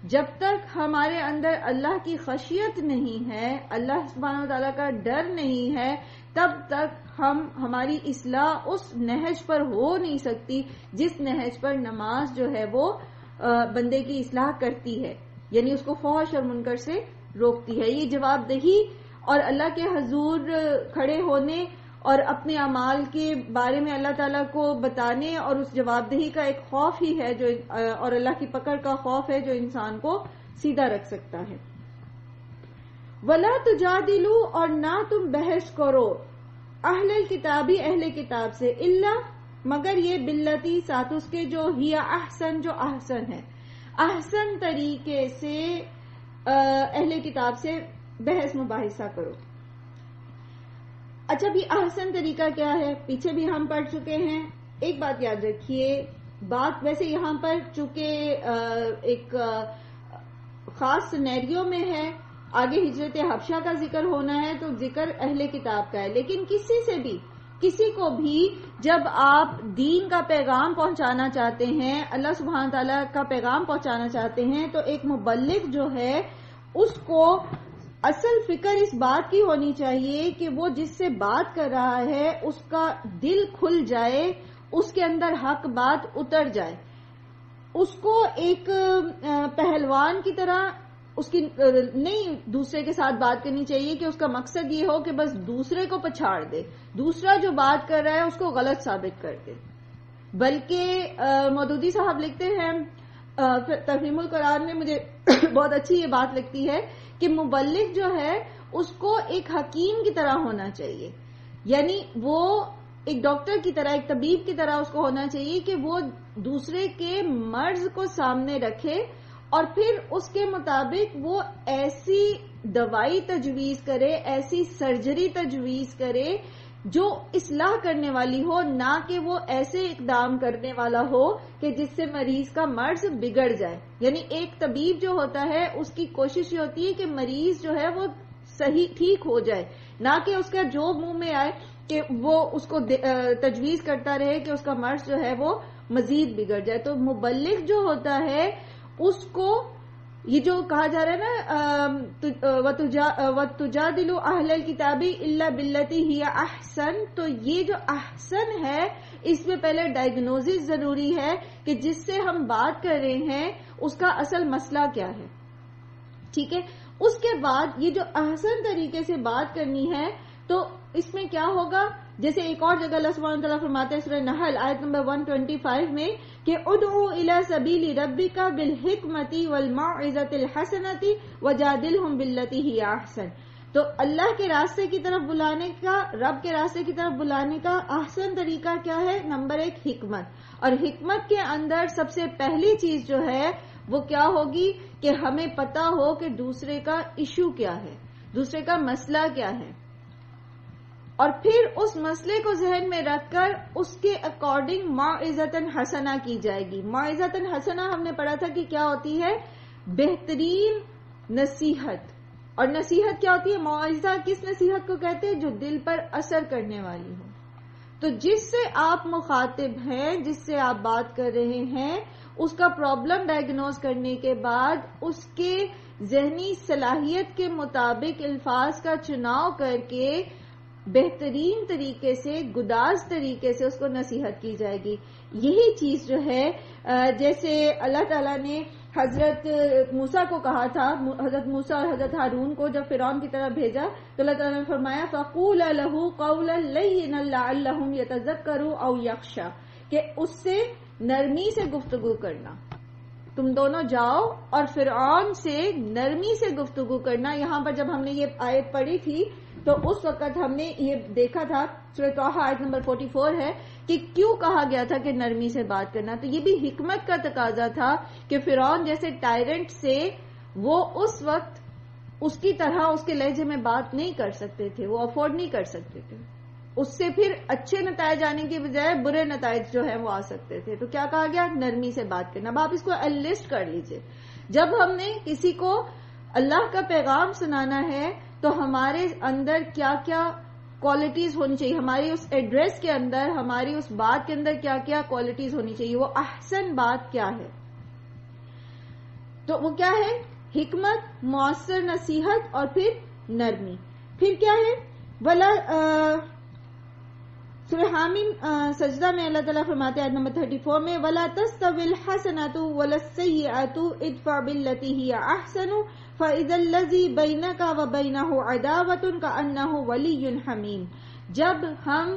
جب تک ہمارے اندر اللہ کی خشیت نہیں ہے, اللہ سبحانہ وتعالیٰ کا ڈر نہیں ہے, تب تک ہماری اصلاح اس نہج پر ہو نہیں سکتی جس نہج پر نماز جو ہے وہ بندے کی اصلاح کرتی ہے, یعنی اس کو فحش اور منکر سے روکتی ہے. یہ جواب دہی اور اللہ کے حضور کھڑے ہونے اور اپنے اعمال کے بارے میں اللہ تعالیٰ کو بتانے اور اس جواب دہی کا ایک خوف ہی ہے جو اور اللہ کی پکڑ کا خوف ہے جو انسان کو سیدھا رکھ سکتا ہے. وَلَا تُجَادِلُوا, اور نہ تم بحث کرو اہل کتابی اہل کتاب سے, الا مگر یہ بلتی ساتھ اس کے جو ہی احسن, جو احسن ہے, احسن طریقے سے اہل کتاب سے بحث مباحثہ کرو. اچھا بھی احسن طریقہ کیا ہے پیچھے بھی ہم پڑھ چکے ہیں. ایک بات یاد رکھیے, بات ویسے یہاں پر چونکہ ایک خاص سینیریو میں ہے, آگے ہجرت حبشہ کا ذکر ہونا ہے تو ذکر اہل کتاب کا ہے, لیکن کسی کو بھی جب آپ دین کا پیغام پہنچانا چاہتے ہیں, اللہ سبحانہ تعالیٰ کا پیغام پہنچانا چاہتے ہیں, تو ایک مبلغ جو ہے اس کو اصل فکر اس بات کی ہونی چاہیے کہ وہ جس سے بات کر رہا ہے اس کا دل کھل جائے, اس کے اندر حق بات اتر جائے. اس کو ایک پہلوان کی طرح اس کی نہیں دوسرے کے ساتھ بات کرنی چاہیے کہ اس کا مقصد یہ ہو کہ بس دوسرے کو پچھاڑ دے, دوسرا جو بات کر رہا ہے اس کو غلط ثابت کر دے. بلکہ مودودی صاحب لکھتے ہیں تفہیم القرآن میں, مجھے بہت اچھی یہ بات لگتی ہے کہ مبلغ جو ہے اس کو ایک حکیم کی طرح ہونا چاہیے, یعنی وہ ایک ڈاکٹر کی طرح، ایک طبیب کی طرح اس کو ہونا چاہیے کہ وہ دوسرے کے مرض کو سامنے رکھے اور پھر اس کے مطابق وہ ایسی دوائی تجویز کرے، ایسی سرجری تجویز کرے جو اصلاح کرنے والی ہو، نہ کہ وہ ایسے اقدام کرنے والا ہو کہ جس سے مریض کا مرض بگڑ جائے. یعنی ایک طبیب جو ہوتا ہے اس کی کوشش یہ ہوتی ہے کہ مریض جو ہے وہ صحیح ٹھیک ہو جائے، نہ کہ اس کا جو منہ میں آئے کہ وہ اس کو تجویز کرتا رہے کہ اس کا مرض جو ہے وہ مزید بگڑ جائے. تو مبلغ جو ہوتا ہے اس کو یہ جو کہا جا رہا ہے نا وَتُجَادِلُ أَهْلَ الْكِتَابِ إِلَّا بِالَّتِي هِيَ أَحْسَنُ، تو یہ جو احسن ہے اس میں پہلے ڈائگنوزس ضروری ہے کہ جس سے ہم بات کر رہے ہیں اس کا اصل مسئلہ کیا ہے. ٹھیک ہے، اس کے بعد یہ جو احسن طریقے سے بات کرنی ہے تو اس میں کیا ہوگا، جیسے ایک اور جگہ اللہ سبحانہ وتعالیٰ فرماتے ہیں سورہ نحل آیت نمبر 125 میں کہ ادعو الی سبیل ربک بالحکمۃ والموعظۃ الحسنۃ وجادلہم باللتی ہی احسن. تو اللہ کے راستے کی طرف بلانے کا، رب کے راستے کی طرف بلانے کا احسن طریقہ کیا ہے؟ نمبر 1 حکمت. اور حکمت کے اندر سب سے پہلی چیز جو ہے وہ کیا ہوگی کہ ہمیں پتا ہو کہ دوسرے کا ایشو کیا ہے، دوسرے کا مسئلہ کیا ہے، اور پھر اس مسئلے کو ذہن میں رکھ کر اس کے اکارڈنگ موعظۃ حسنہ کی جائے گی. موعظۃ حسنہ ہم نے پڑھا تھا کہ کیا ہوتی ہے؟ بہترین نصیحت. اور نصیحت کیا ہوتی ہے؟ موعظہ کس نصیحت کو کہتے ہیں؟ جو دل پر اثر کرنے والی ہو. تو جس سے آپ مخاطب ہیں، جس سے آپ بات کر رہے ہیں، اس کا پرابلم ڈائگنوز کرنے کے بعد اس کے ذہنی صلاحیت کے مطابق الفاظ کا چناؤ کر کے بہترین طریقے سے، گداز طریقے سے اس کو نصیحت کی جائے گی. یہی چیز جو ہے جیسے اللہ تعالیٰ نے حضرت موسیٰ کو کہا تھا، حضرت موسیٰ اور حضرت ہارون کو جب فرعون کی طرف بھیجا تو اللہ تعالیٰ نے فرمایا فَقُولَ لَهُ قَوْلًا لَيِّنًا لَعَلَّهُمْ يَتَذَكَّرُ أَوْ يَخْشَىٰ، کہ اس سے نرمی سے گفتگو کرنا. تم دونوں جاؤ اور فرعون سے نرمی سے گفتگو کرنا. یہاں پر جب ہم نے یہ آیت پڑھی تھی تو اس وقت ہم نے یہ دیکھا تھا، سورہ طٰہٰ آیت نمبر 44 ہے کہ کیوں کہا گیا تھا کہ نرمی سے بات کرنا. تو یہ بھی حکمت کا تقاضا تھا کہ فرعون جیسے ٹائرنٹ سے وہ اس وقت اس کی طرح اس کے لہجے میں بات نہیں کر سکتے تھے، وہ افورڈ نہیں کر سکتے تھے. اس سے پھر اچھے نتائج آنے کے بجائے برے نتائج جو ہے وہ آ سکتے تھے. تو کیا کہا گیا؟ نرمی سے بات کرنا. اب آپ اس کو لسٹ کر لیجئے. جب ہم نے کسی کو اللہ کا پیغام سنانا ہے تو ہمارے اندر کیا کیا کوالٹیز ہونی چاہیے، ہماری اس ایڈریس کے اندر، ہماری اس بات کے اندر کیا کیا کوالٹیز ہونی چاہیے، وہ احسن بات کیا ہے. تو وہ کیا ہے؟ حکمت، مؤثر نصیحت اور پھر نرمی. پھر کیا ہے؟ ولا سورہ حامیم سجدہ میں اللہ تعالیٰ فرماتے ہیں آیت نمبر 34 میں وَلَا تَسْتَوِي الْحَسَنَةُ وَلَا السَّيِّئَةُ اِدْفَعْ بِالَّتِي هِيَ أَحْسَنُ فَإِذَا الَّذِي بَيْنَكَ وَبَيْنَهُ عَدَاوَةٌ كَأَنَّهُ وَلِيٌّ حَمِيمٌ. جب ہم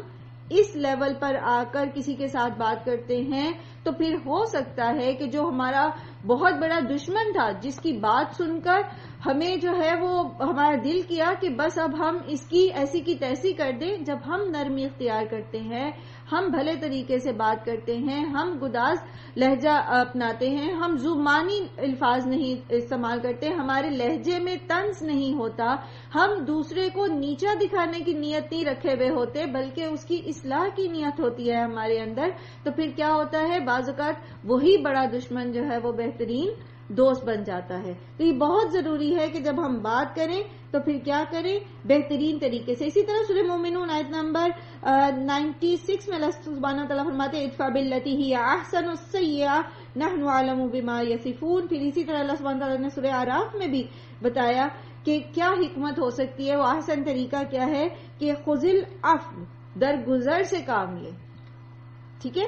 اس لیول پر آ کر کسی کے ساتھ بات کرتے ہیں تو پھر ہو سکتا ہے کہ جو ہمارا بہت بڑا دشمن تھا، جس کی بات سن کر ہمیں جو ہے وہ ہمارا دل کیا کہ بس اب ہم اس کی ایسی کی تیسی کر دیں. جب ہم نرمی اختیار کرتے ہیں، ہم بھلے طریقے سے بات کرتے ہیں، ہم گداز لہجہ اپناتے ہیں، ہم زبانی الفاظ نہیں استعمال کرتے، ہمارے لہجے میں طنز نہیں ہوتا، ہم دوسرے کو نیچا دکھانے کی نیت نہیں رکھے ہوئے ہوتے بلکہ اس کی اصلاح کی نیت ہوتی ہے ہمارے اندر، تو پھر کیا ہوتا ہے؟ بعض اوقات وہی بڑا دشمن جو ہے وہ بہترین دوست بن جاتا ہے. تو یہ بہت ضروری ہے کہ جب ہم بات کریں تو پھر کیا کریں؟ بہترین طریقے سے. اسی طرح سورہ مومنون آیت نمبر 96 میں اللہ سبحانہ تعالیٰ فرماتے ہیں ادفع باللتی ہی احسن السیئۃ نحن اعلم بما یصفون. پھر اسی طرح اللہ سبحانہ تعالیٰ نے سورہ اعراف میں بھی بتایا کہ کیا حکمت ہو سکتی ہے، وہ احسن طریقہ کیا ہے کہ خذ العفو، درگزر سے کام لے. ٹھیک ہے،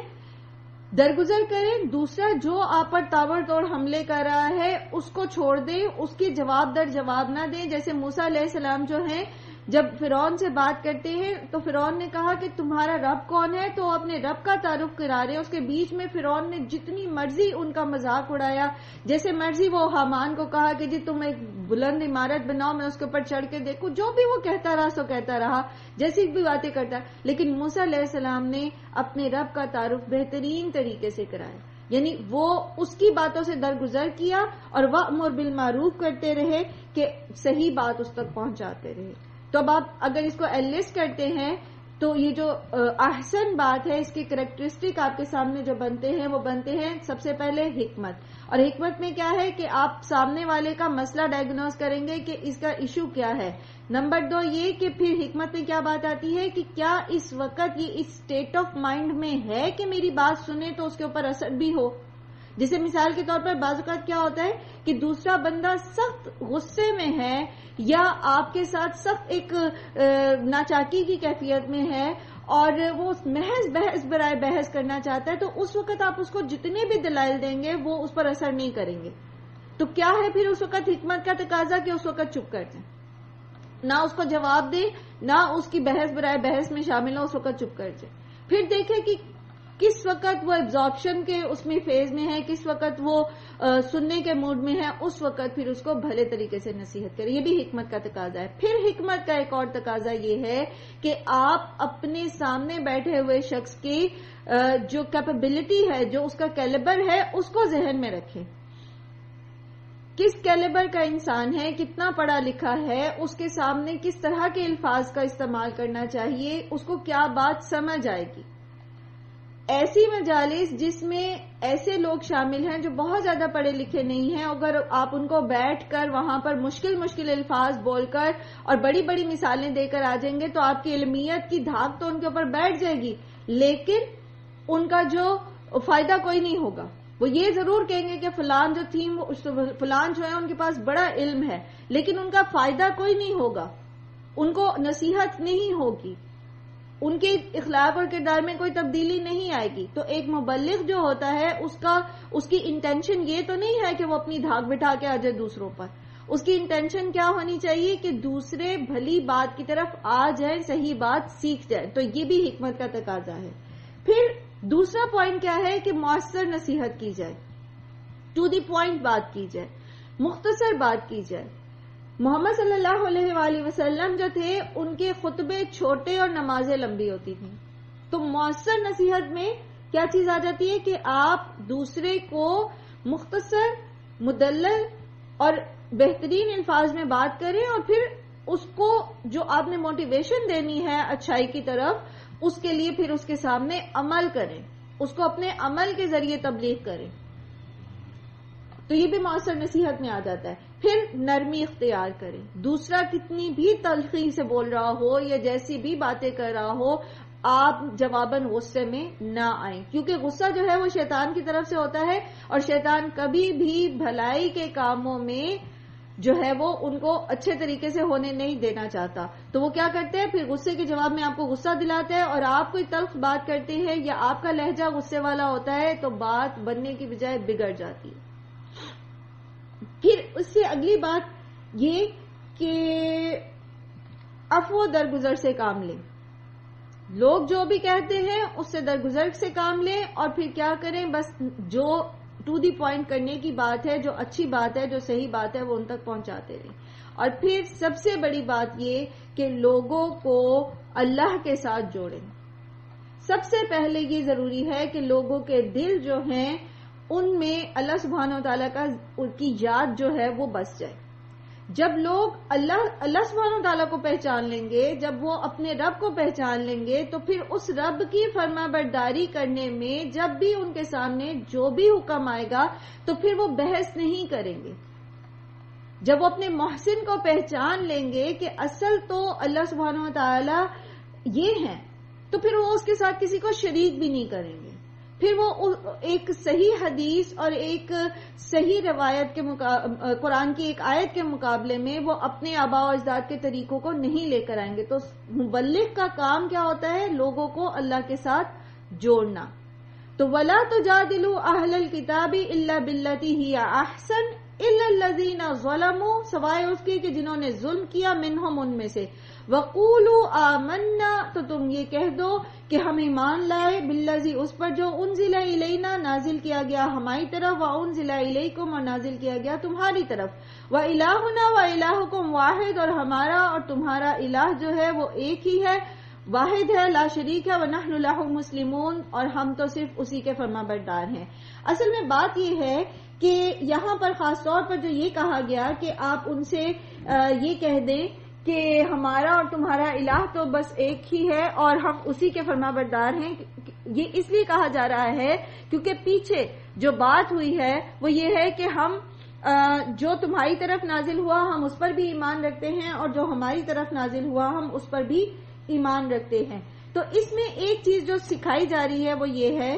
درگزر کریں. دوسرا جو آپ پر تابڑ توڑ حملے کر رہا ہے اس کو چھوڑ دیں، اس کے جواب در جواب نہ دیں. جیسے موسیٰ علیہ السلام جو ہیں جب فرعون سے بات کرتے ہیں تو فرعون نے کہا کہ تمہارا رب کون ہے، تو اپنے رب کا تعارف کرا رہے ہیں. اس کے بیچ میں فرعون نے جتنی مرضی ان کا مذاق اڑایا، جیسے مرضی وہ حامان کو کہا کہ جی تم ایک بلند عمارت بناؤ، میں اس کے اوپر چڑھ کے دیکھوں، جو بھی وہ کہتا رہا سو کہتا رہا، جیسی بھی باتیں کرتا. لیکن موسیٰ علیہ السلام نے اپنے رب کا تعارف بہترین طریقے سے کرایا، یعنی وہ اس کی باتوں سے درگزر کیا اور وَأْمُرْ بِالْمَعْرُوف کرتے رہے کہ صحیح بات اس تک پہنچاتے رہے. تو اب آپ اگر اس کو ایلسٹ کرتے ہیں تو یہ جو احسن بات ہے، اس کی کریکٹرسٹک آپ کے سامنے جو بنتے ہیں وہ بنتے ہیں سب سے پہلے حکمت. اور حکمت میں کیا ہے کہ آپ سامنے والے کا مسئلہ ڈائگنوز کریں گے کہ اس کا ایشو کیا ہے. نمبر 2 یہ کہ پھر حکمت میں کیا بات آتی ہے کہ کیا اس وقت یہ اس اسٹیٹ آف مائنڈ میں ہے کہ میری بات سنے تو اس کے اوپر اثر بھی ہو. جیسے مثال کے طور پر بعض اوقات کیا ہوتا ہے کہ دوسرا بندہ سخت غصے میں ہے یا آپ کے ساتھ سخت ایک ناچاکی کی کیفیت میں ہے اور وہ محض بحث برائے بحث کرنا چاہتا ہے، تو اس وقت آپ اس کو جتنے بھی دلائل دیں گے وہ اس پر اثر نہیں کریں گے. تو کیا ہے پھر اس وقت حکمت کا تقاضا کہ اس وقت چپ کر جائیں، نہ اس کو جواب دے، نہ اس کی بحث برائے بحث میں شامل ہو، اس وقت چپ کر جائیں. پھر دیکھیں کہ کس وقت وہ ایبزارپشن کے اس میں فیز میں ہے، کس وقت وہ سننے کے موڈ میں ہے، اس وقت پھر اس کو بھلے طریقے سے نصیحت کریں. یہ بھی حکمت کا تقاضا ہے. پھر حکمت کا ایک اور تقاضا یہ ہے کہ آپ اپنے سامنے بیٹھے ہوئے شخص کی جو کیپیبلٹی ہے، جو اس کا کیلیبر ہے، اس کو ذہن میں رکھیں. کس کیلیبر کا انسان ہے، کتنا پڑھا لکھا ہے، اس کے سامنے کس طرح کے الفاظ کا استعمال کرنا چاہیے، اس کو کیا بات سمجھ آئے گی. ایسی مجالس جس میں ایسے لوگ شامل ہیں جو بہت زیادہ پڑھے لکھے نہیں ہیں، اگر آپ ان کو بیٹھ کر وہاں پر مشکل الفاظ بول کر اور بڑی بڑی مثالیں دے کر آ جائیں گے تو آپ کی علمیت کی دھاک تو ان کے اوپر بیٹھ جائے گی، لیکن ان کا جو فائدہ کوئی نہیں ہوگا. وہ یہ ضرور کہیں گے کہ فلان جو تھیم فلان جو ہے ان کے پاس بڑا علم ہے، لیکن ان کا فائدہ کوئی نہیں ہوگا، ان کو نصیحت نہیں ہوگی، ان کے اخلاق اور کردار میں کوئی تبدیلی نہیں آئے گی. تو ایک مبلغ جو ہوتا ہے اس کی انٹینشن یہ تو نہیں ہے کہ وہ اپنی دھاک بٹھا کے آ جائے دوسروں پر. اس کی انٹینشن کیا ہونی چاہیے کہ دوسرے بھلی بات کی طرف آ جائیں، صحیح بات سیکھ جائیں. تو یہ بھی حکمت کا تقاضا ہے. پھر دوسرا پوائنٹ کیا ہے کہ مؤثر نصیحت کی جائے، ٹو دی پوائنٹ بات کی جائے، مختصر بات کی جائے. محمد صلی اللہ علیہ وآلہ وسلم جو تھے ان کے خطبے چھوٹے اور نمازیں لمبی ہوتی تھیں. تو مؤثر نصیحت میں کیا چیز آ جاتی ہے کہ آپ دوسرے کو مختصر، مدلل اور بہترین الفاظ میں بات کریں اور پھر اس کو جو آپ نے موٹیویشن دینی ہے اچھائی کی طرف، اس کے لیے پھر اس کے سامنے عمل کریں، اس کو اپنے عمل کے ذریعے تبلیغ کریں. تو یہ بھی مؤثر نصیحت میں آ جاتا ہے. پھر نرمی اختیار کریں. دوسرا کتنی بھی تلخی سے بول رہا ہو یا جیسی بھی باتیں کر رہا ہو، آپ جواباً غصے میں نہ آئیں، کیونکہ غصہ جو ہے وہ شیطان کی طرف سے ہوتا ہے اور شیطان کبھی بھی بھلائی کے کاموں میں جو ہے وہ ان کو اچھے طریقے سے ہونے نہیں دینا چاہتا. تو وہ کیا کرتے ہیں، پھر غصے کے جواب میں آپ کو غصہ دلاتے ہیں اور آپ کوئی تلخ بات کرتے ہیں یا آپ کا لہجہ غصے والا ہوتا ہے تو بات بننے کی بجائے بگڑ جاتی ہے. پھر اس سے اگلی بات یہ کہ عفو درگزر سے کام لیں. لوگ جو بھی کہتے ہیں اس سے درگزر سے کام لیں اور پھر کیا کریں، بس جو ٹو دی پوائنٹ کرنے کی بات ہے، جو اچھی بات ہے، جو صحیح بات ہے، وہ ان تک پہنچاتے رہیں. اور پھر سب سے بڑی بات یہ کہ لوگوں کو اللہ کے ساتھ جوڑیں. سب سے پہلے یہ ضروری ہے کہ لوگوں کے دل جو ہیں ان میں اللہ سبحانہ و تعالیٰ کی یاد جو ہے وہ بس جائے. جب لوگ اللہ سبحانہ و تعالیٰ کو پہچان لیں گے، جب وہ اپنے رب کو پہچان لیں گے، تو پھر اس رب کی فرما برداری کرنے میں جب بھی ان کے سامنے جو بھی حکم آئے گا تو پھر وہ بحث نہیں کریں گے. جب وہ اپنے محسن کو پہچان لیں گے کہ اصل تو اللہ سبحانہ و تعالیٰ یہ ہیں، تو پھر وہ اس کے ساتھ کسی کو شریک بھی نہیں کریں گے. پھر وہ ایک صحیح حدیث اور ایک صحیح روایت کے قرآن کی ایک آیت کے مقابلے میں وہ اپنے آباء و اجداد کے طریقوں کو نہیں لے کر آئیں گے. تو مبلغ کا کام کیا ہوتا ہے، لوگوں کو اللہ کے ساتھ جوڑنا. تو وَلَا تُجَادِلُوا أَهْلَ الْكِتَابِ إِلَّا بِالَّتِي هِيَ أَحْسَنُ الا الذین ظلموا، سوائے اس کے کہ جنہوں نے ظلم کیا، منہم ان میں سے، وقولوا آمنا، تو تم یہ کہہ دو کہ ہم ایمان لائے، بالذی اس پر جو انزل الینا نازل کیا گیا ہماری طرف، وانزل الیکم اور نازل کیا گیا تمہاری طرف، وإلہنا وإلہکم واحد، اور ہمارا اور تمہارا الہ جو ہے وہ ایک ہی ہے، واحد ہے، لا شریک ہے، ونحن لہ مسلمون، اور ہم تو صرف اسی کے فرما بردار ہیں۔ اصل میں بات یہ ہے کہ یہاں پر خاص طور پر جو یہ کہا گیا کہ آپ ان سے یہ کہہ دیں کہ ہمارا اور تمہارا الہ تو بس ایک ہی ہے اور ہم اسی کے فرما بردار ہیں، یہ اس لیے کہا جا رہا ہے کیونکہ پیچھے جو بات ہوئی ہے وہ یہ ہے کہ ہم جو تمہاری طرف نازل ہوا ہم اس پر بھی ایمان رکھتے ہیں، اور جو ہماری طرف نازل ہوا ہم اس پر بھی ایمان رکھتے ہیں۔ تو اس میں ایک چیز جو سکھائی جا رہی ہے وہ یہ ہے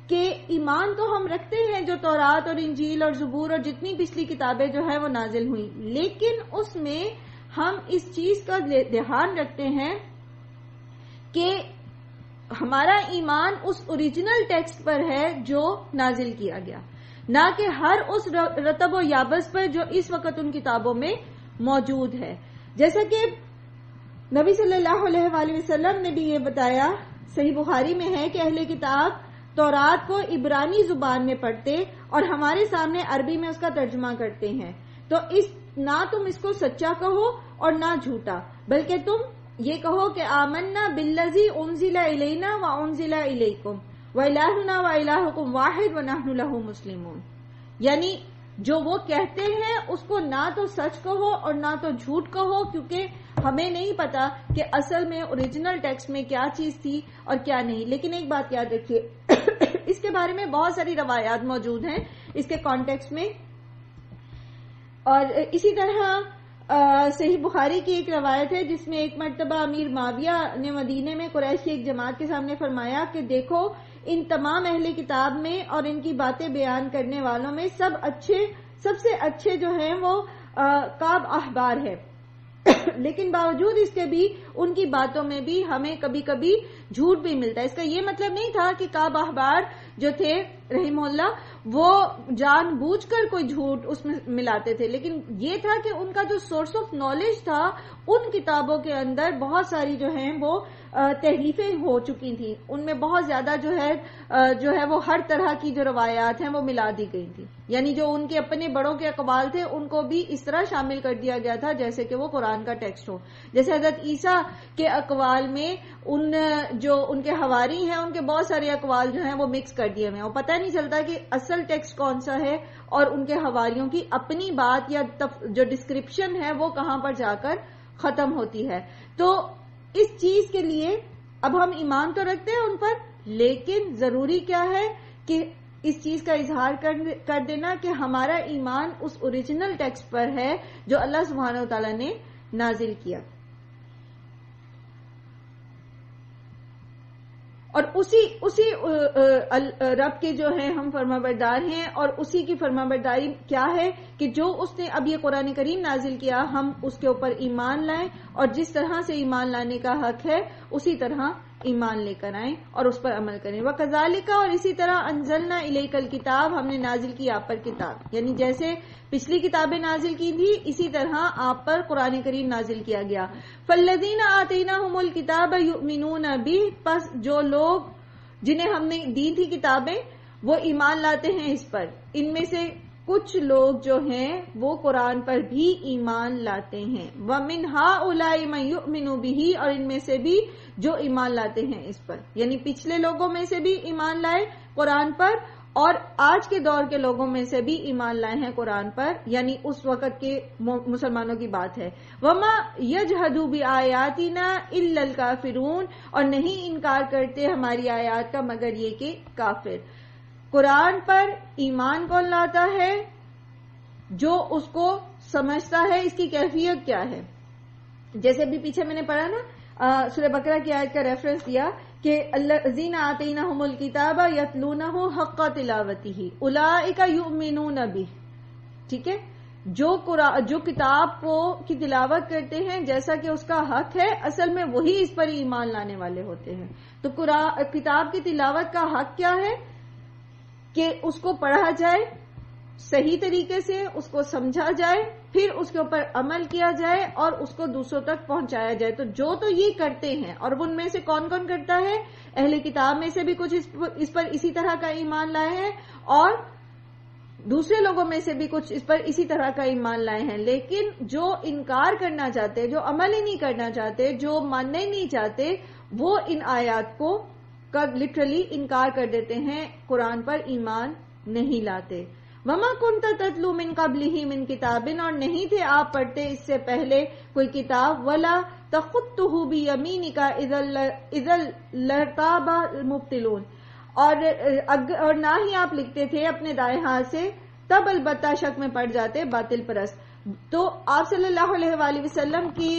کہ ایمان تو ہم رکھتے ہیں جو تورات اور انجیل اور زبور اور جتنی پچھلی کتابیں جو ہے وہ نازل ہوئی، لیکن اس میں ہم اس چیز کا دھیان رکھتے ہیں کہ ہمارا ایمان اس اوریجنل ٹیکسٹ پر ہے جو نازل کیا گیا، نہ کہ ہر اس رتب و یابس پر جو اس وقت ان کتابوں میں موجود ہے۔ جیسا کہ نبی صلی اللہ علیہ وآلہ وسلم نے بھی یہ بتایا، صحیح بخاری میں ہے کہ اہل کتاب تورات کو عبرانی زبان میں پڑھتے اور ہمارے سامنے عربی میں اس کا ترجمہ کرتے ہیں، تو نہ تم اس کو سچا کہو اور نہ جھوٹا، بلکہ تم یہ کہو کہ آمنا بالذی انزل الینا وانزل الیکم وإلہنا وإلہکم واحد ونحن لہ مسلمون، یعنی جو وہ کہتے ہیں اس کو نہ تو سچ کہو اور نہ تو جھوٹ کہو، کیونکہ ہمیں نہیں پتا کہ اصل میں اوریجنل ٹیکسٹ میں کیا چیز تھی اور کیا نہیں۔ لیکن ایک بات یاد رکھیے، اس کے بارے میں بہت ساری روایات موجود ہیں اس کے کانٹیکسٹ میں، اور اسی طرح صحیح بخاری کی ایک روایت ہے جس میں ایک مرتبہ امیر معاویہ نے مدینے میں قریش کی ایک جماعت کے سامنے فرمایا کہ دیکھو ان تمام اہل کتاب میں اور ان کی باتیں بیان کرنے والوں میں سب سے اچھے جو ہیں وہ کعب احبار ہے، لیکن باوجود اس کے بھی ان کی باتوں میں بھی ہمیں کبھی کبھی جھوٹ بھی ملتا ہے۔ اس کا یہ مطلب نہیں تھا کہ کعب احبار جو تھے رحمہ اللہ وہ جان بوجھ کر کوئی جھوٹ اس میں ملاتے تھے، لیکن یہ تھا کہ ان کا جو سورس آف نالج تھا ان کتابوں کے اندر بہت ساری جو ہیں وہ تحریفیں ہو چکی تھیں، ان میں بہت زیادہ جو ہے وہ ہر طرح کی جو روایات ہیں وہ ملا دی گئی تھی، یعنی جو ان کے اپنے بڑوں کے اقوال تھے ان کو بھی اس طرح شامل کر دیا گیا تھا جیسے کہ وہ قرآن کا ٹیکسٹ ہو۔ جیسے حضرت عیسیٰ کے اقوال میں ان کے حواری ہیں ان کے بہت سارے اقوال جو ہیں وہ مکس کر دیے ہوئے ہیں، اور پتہ نہیں چلتا کہ اصل ٹیکسٹ کون سا ہے اور ان کے حواریوں کی اپنی بات یا جو ڈسکرپشن ہے وہ کہاں پر جا کر ختم ہوتی ہے۔ تو اس چیز کے لیے اب ہم ایمان تو رکھتے ہیں ان پر، لیکن ضروری کیا ہے کہ اس چیز کا اظہار کر دینا کہ ہمارا ایمان اس اوریجنل ٹیکسٹ پر ہے جو اللہ سبحانہ وتعالی نے نازل کیا، اور اسی رب کے جو ہیں ہم فرما بردار ہیں، اور اسی کی فرما برداری کیا ہے کہ جو اس نے اب یہ قرآن کریم نازل کیا ہم اس کے اوپر ایمان لائیں، اور جس طرح سے ایمان لانے کا حق ہے اسی طرح ایمان لے کر آئیں اور اس پر عمل کریں۔ وَكَذَلِكَ، اور اسی طرح انزلنا الیک الکتاب، ہم نے نازل کی آپ پر کتاب، یعنی جیسے پچھلی کتابیں نازل کی تھی اسی طرح آپ پر قرآن کریم نازل کیا گیا۔ فَالَّذِينَ آتَيْنَاهُمُ الْكِتَابَ يُؤْمِنُونَ بِهِ، پس جو لوگ جنہیں ہم نے دی تھی کتابیں وہ ایمان لاتے ہیں اس پر، ان میں سے کچھ لوگ جو ہیں وہ قرآن پر بھی ایمان لاتے ہیں۔ وَمِنْ هَؤُلَاءِ مَن يُؤْمِنُ بِهِ، اور ان میں سے بھی جو ایمان لاتے ہیں اس پر، یعنی پچھلے لوگوں میں سے بھی ایمان لائے قرآن پر اور آج کے دور کے لوگوں میں سے بھی ایمان لائے ہیں قرآن پر، یعنی اس وقت کے مسلمانوں کی بات ہے۔ وَمَا يَجْحَدُ بِآيَاتِنَا إِلَّا الْكَافِرُونَ، اور نہیں انکار کرتے ہماری آیات کا مگر یہ کہ کافر۔ قرآن پر ایمان کون لاتا ہے؟ جو اس کو سمجھتا ہے اس کی کیفیت کیا ہے، جیسے بھی پیچھے میں نے پڑھا نا سورہ بقرہ کی آیت کا ریفرنس دیا کہ الذین آتیناہم الکتاب یتلونہ حق تلاوتہ اولئک یؤمنون بہ، ٹھیک ہے، جو کتاب کی تلاوت کرتے ہیں جیسا کہ اس کا حق ہے، اصل میں وہی اس پر ایمان لانے والے ہوتے ہیں۔ تو کتاب کی تلاوت کا حق کیا ہے کہ اس کو پڑھا جائے صحیح طریقے سے اس کو سمجھا جائے، پھر اس کے اوپر عمل کیا جائے اور اس کو دوسروں تک پہنچایا جائے. تو یہ کرتے ہیں، اور ان میں سے کون کون کرتا ہے؟ اہل کتاب میں سے بھی کچھ اس پر اسی طرح کا ایمان لائے ہیں، اور دوسرے لوگوں میں سے بھی کچھ اس پر اسی طرح کا ایمان لائے ہیں. لیکن جو انکار کرنا چاہتے، جو عمل ہی نہیں کرنا چاہتے، جو ماننا ہی نہیں چاہتے، وہ ان آیات کو لٹرلی انکار کر دیتے ہیں، قرآن پر ایمان نہیں لاتے. وما كنت تتلو من قبله من کتاب، اور نہیں تھے آپ پڑھتے اس سے پہلے کوئی کتاب. ولا تخطه بيمينك اذا لارتاب المبطلون، اور نہ ہی آپ لکھتے تھے اپنے دائیں ہاتھ سے، تب البتہ شک میں پڑ جاتے باطل پرست. تو آپ صلی اللہ علیہ وآلہ وسلم کی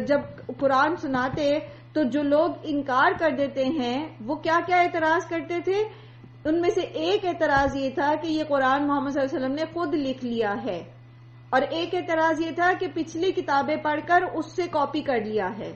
جب قرآن سناتے تو جو لوگ انکار کر دیتے ہیں وہ کیا کیا اعتراض کرتے تھے؟ ان میں سے ایک اعتراض یہ تھا کہ یہ قرآن محمد صلی اللہ علیہ وسلم نے خود لکھ لیا ہے، اور ایک اعتراض یہ تھا کہ پچھلی کتابیں پڑھ کر اس سے کاپی کر لیا ہے.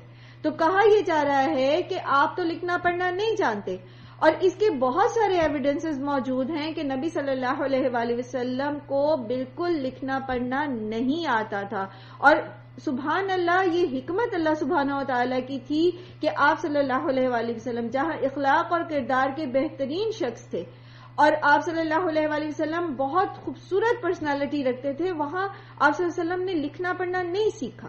تو کہا یہ جا رہا ہے کہ آپ تو لکھنا پڑھنا نہیں جانتے، اور اس کے بہت سارے ایویڈنسز موجود ہیں کہ نبی صلی اللہ علیہ وآلہ وسلم کو بالکل لکھنا پڑھنا نہیں آتا تھا. اور سبحان اللہ، یہ حکمت اللہ سبحانہ و تعالیٰ کی تھی کہ آپ صلی اللہ علیہ وآلہ وسلم جہاں اخلاق اور کردار کے بہترین شخص تھے، اور آپ صلی اللہ علیہ وآلہ وسلم بہت خوبصورت پرسنالٹی رکھتے تھے، وہاں آپ صلی اللہ علیہ وسلم نے لکھنا پڑھنا نہیں سیکھا.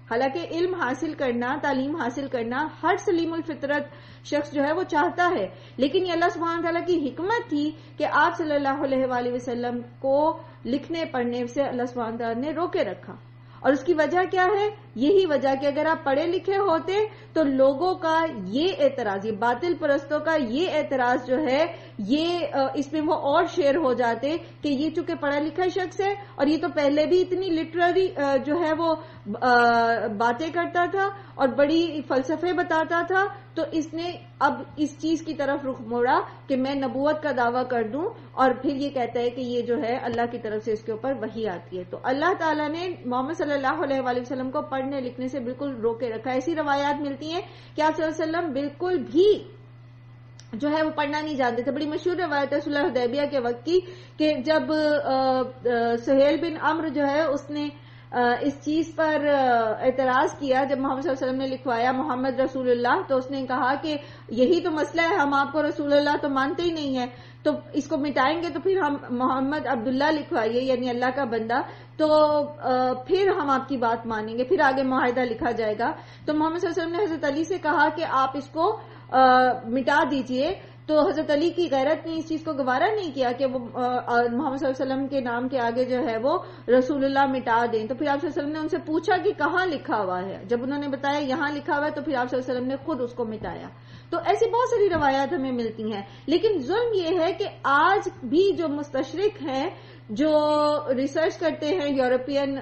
حالانکہ علم حاصل کرنا، تعلیم حاصل کرنا ہر سلیم الفطرت شخص جو ہے وہ چاہتا ہے، لیکن یہ اللہ سبحانہ تعالیٰ کی حکمت تھی کہ آپ صلی اللہ علیہ وآلہ وسلم کو لکھنے پڑھنے سے اللہ سبحانہ تعالیٰ نے روکے رکھا. اور اس کی وجہ کیا ہے؟ یہی وجہ کہ اگر آپ پڑھے لکھے ہوتے تو لوگوں کا یہ اعتراض، یہ باطل پرستوں کا یہ اعتراض جو ہے، یہ اس میں وہ اور شیئر ہو جاتے کہ یہ چونکہ پڑھا لکھا شخص ہے اور یہ تو پہلے بھی اتنی لٹرری جو ہے وہ باتیں کرتا تھا اور بڑی فلسفے بتاتا تھا، تو اس نے اب اس چیز کی طرف رخ موڑا کہ میں نبوت کا دعویٰ کر دوں، اور پھر یہ کہتا ہے کہ یہ جو ہے اللہ کی طرف سے اس کے اوپر وحی آتی ہے. تو اللہ تعالیٰ نے محمد صلی اللہ علیہ وآلہ وسلم کو پڑھنے لکھنے سے بالکل روکے رکھا. ایسی روایات ملتی ہیں کہ آپ صلی اللہ علیہ وسلم بالکل بھی جو ہے وہ پڑھنا نہیں جانتے تھے. بڑی مشہور روایت ہے صلح حدیبیہ کے وقت کی کہ جب سہیل بن عمرو جو ہے اس نے اس چیز پر اعتراض کیا، جب محمد صلی اللہ علیہ وسلم نے لکھوایا محمد رسول اللہ، تو اس نے کہا کہ یہی تو مسئلہ ہے، ہم آپ کو رسول اللہ تو مانتے ہی نہیں ہیں، تو اس کو مٹائیں گے تو پھر ہم محمد عبداللہ لکھوائیے، یعنی اللہ کا بندہ، تو پھر ہم آپ کی بات مانیں گے، پھر آگے معاہدہ لکھا جائے گا. تو محمد صلی اللہ علیہ وسلم نے حضرت علی سے کہا کہ آپ اس کو مٹا دیجئے. تو حضرت علی کی غیرت نے اس چیز کو گوارا نہیں کیا کہ وہ محمد صلی اللہ علیہ وسلم کے نام کے آگے جو ہے وہ رسول اللہ مٹا دیں. تو پھر آپ صلی اللہ علیہ وسلم نے ان سے پوچھا کہ کہاں لکھا ہوا ہے. جب انہوں نے بتایا یہاں لکھا ہوا ہے، تو پھر آپ صلی اللہ علیہ وسلم نے خود اس کو مٹایا. تو ایسی بہت ساری روایات ہمیں ملتی ہیں. لیکن ظلم یہ ہے کہ آج بھی جو مستشرق ہیں، جو ریسرچ کرتے ہیں یورپین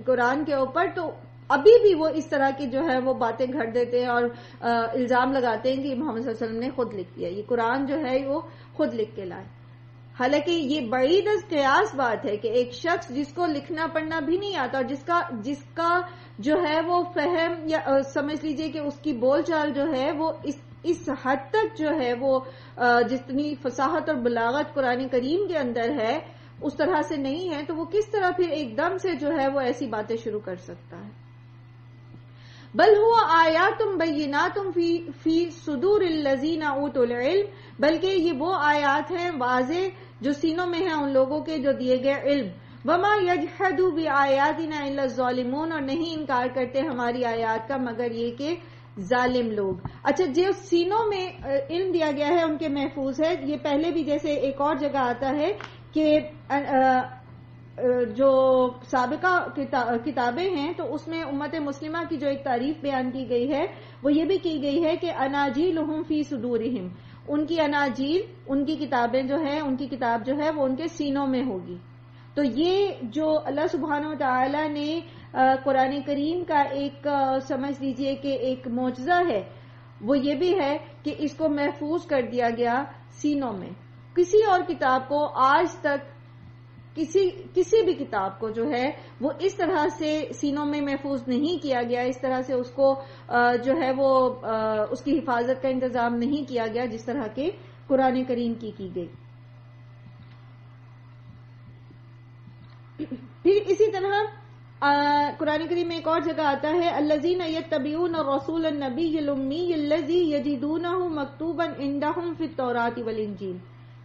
قرآن کے اوپر، تو ابھی بھی وہ اس طرح کی جو ہے وہ باتیں گھڑ دیتے ہیں اور الزام لگاتے ہیں کہ محمد صلی اللہ علیہ وسلم نے خود لکھ دیا، یہ قرآن جو ہے وہ خود لکھ کے لائے. حالانکہ یہ بڑی قیاس بات ہے کہ ایک شخص جس کو لکھنا پڑھنا بھی نہیں آتا، اور جس کا جو ہے وہ فہم یا سمجھ لیجئے کہ اس کی بول چال جو ہے وہ اس حد تک جو ہے وہ جتنی فصاحت اور بلاغت قرآن کریم کے اندر ہے اس طرح سے نہیں ہے، تو وہ کس طرح پھر ایک دم سے جو ہے وہ ایسی باتیں شروع کر سکتا ہے. بل ہوا آیات بینات فی صدور الذین اوتوا العلم، بلکہ یہ وہ آیات ہیں واضح جو سینوں میں ہیں ان لوگوں کے جو دیے گئے علم. وما یجحد بآیاتنا الا الظالمون، اور نہیں انکار کرتے ہماری آیات کا مگر یہ کہ ظالم لوگ. اچھا، جو سینوں میں علم دیا گیا ہے ان کے محفوظ ہے، یہ پہلے بھی جیسے ایک اور جگہ آتا ہے کہ جو سابقہ کتابیں ہیں تو اس میں امت مسلمہ کی جو ایک تعریف بیان کی گئی ہے وہ یہ بھی کی گئی ہے کہ اناجیلہم فی صدورہم، ان کی اناجیل، ان کی کتابیں جو ہیں، ان کی کتاب جو ہے وہ ان کے سینوں میں ہوگی. تو یہ جو اللہ سبحانہ و تعالی نے قرآن کریم کا ایک سمجھ لیجئے کہ ایک معجزہ ہے، وہ یہ بھی ہے کہ اس کو محفوظ کر دیا گیا سینوں میں. کسی اور کتاب کو آج تک کسی بھی کتاب کو جو ہے وہ اس طرح سے سینوں میں محفوظ نہیں کیا گیا، اس طرح سے اس کو جو ہے وہ اس کی حفاظت کا انتظام نہیں کیا گیا جس طرح کے قرآن کریم کی گئی. پھر اسی طرح قرآن کریم میں ایک اور جگہ آتا ہے الذین یتبعون الرسول النبی الامی الذی یجدونہ مکتوبا عندہم فی التوراۃ والانجیل،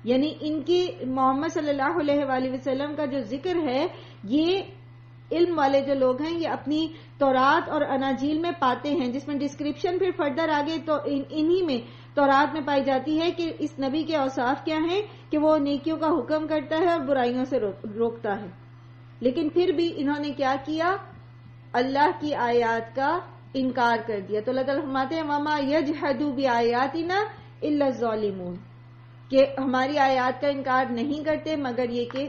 یعنی ان کی محمد صلی اللہ علیہ وآلہ وسلم کا جو ذکر ہے، یہ علم والے جو لوگ ہیں یہ اپنی تورات اور اناجیل میں پاتے ہیں، جس میں ڈسکرپشن پھر فردر آگے تو انہی میں تورات میں پائی جاتی ہے کہ اس نبی کے اوصاف کیا ہیں کہ وہ نیکیوں کا حکم کرتا ہے اور برائیوں سے روکتا ہے۔ لیکن پھر بھی انہوں نے کیا کیا؟ اللہ کی آیات کا انکار کر دیا۔ تو اللہ تعالیٰ فرماتے ہیں وَمَا يَجْحَدُ بِآيَاتِنَا إِلَّا الظَّالِمُونَ، کہ ہماری آیات کا انکار نہیں کرتے مگر یہ کہ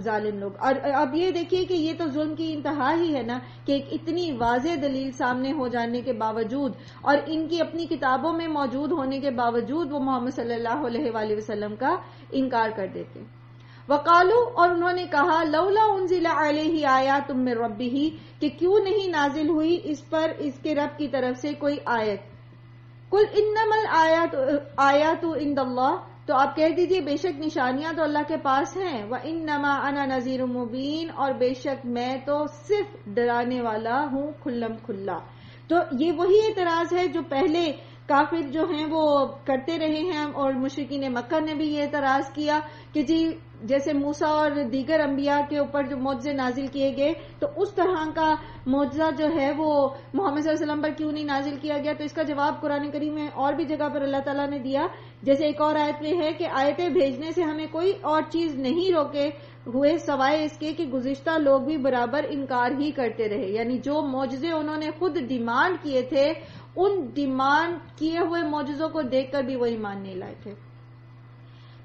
ظالم لوگ۔ اور اب یہ دیکھیے کہ یہ تو ظلم کی انتہا ہی ہے نا، کہ ایک اتنی واضح دلیل سامنے ہو جانے کے باوجود اور ان کی اپنی کتابوں میں موجود ہونے کے باوجود وہ محمد صلی اللہ علیہ وآلہ وسلم کا انکار کر دیتے۔ وقالو، اور انہوں نے کہا لولا انزل علیہ آیات من ربہ، کہ کیوں نہیں نازل ہوئی اس پر اس کے رب کی طرف سے کوئی آیت۔ قل انما الآیات عند اللہ، تو آپ کہہ دیجئے بے شک نشانیاں تو اللہ کے پاس ہیں، وَإِنَّمَا أَنَا نَذِيرٌ مُبِينٌ، اور بے شک میں تو صرف ڈرانے والا ہوں کھلم کھلا۔ تو یہ وہی اعتراض ہے جو پہلے کافر جو ہیں وہ کرتے رہے ہیں، اور مشرکین مکہ نے بھی یہ اعتراض کیا کہ جی جیسے موسیٰ اور دیگر انبیاء کے اوپر جو معجزے نازل کیے گئے تو اس طرح کا معجزہ جو ہے وہ محمد صلی اللہ علیہ وسلم پر کیوں نہیں نازل کیا گیا۔ تو اس کا جواب قرآن کریم میں اور بھی جگہ پر اللہ تعالیٰ نے دیا، جیسے ایک اور آیت میں ہے کہ آیتیں بھیجنے سے ہمیں کوئی اور چیز نہیں روکے ہوئے سوائے اس کے کہ گزشتہ لوگ بھی برابر انکار ہی کرتے رہے، یعنی جو معجزے انہوں نے خود ڈیمانڈ کیے تھے ان ڈیمانڈ کیے ہوئے معجزوں کو دیکھ کر بھی وہ ایمان نہیں لائے تھے۔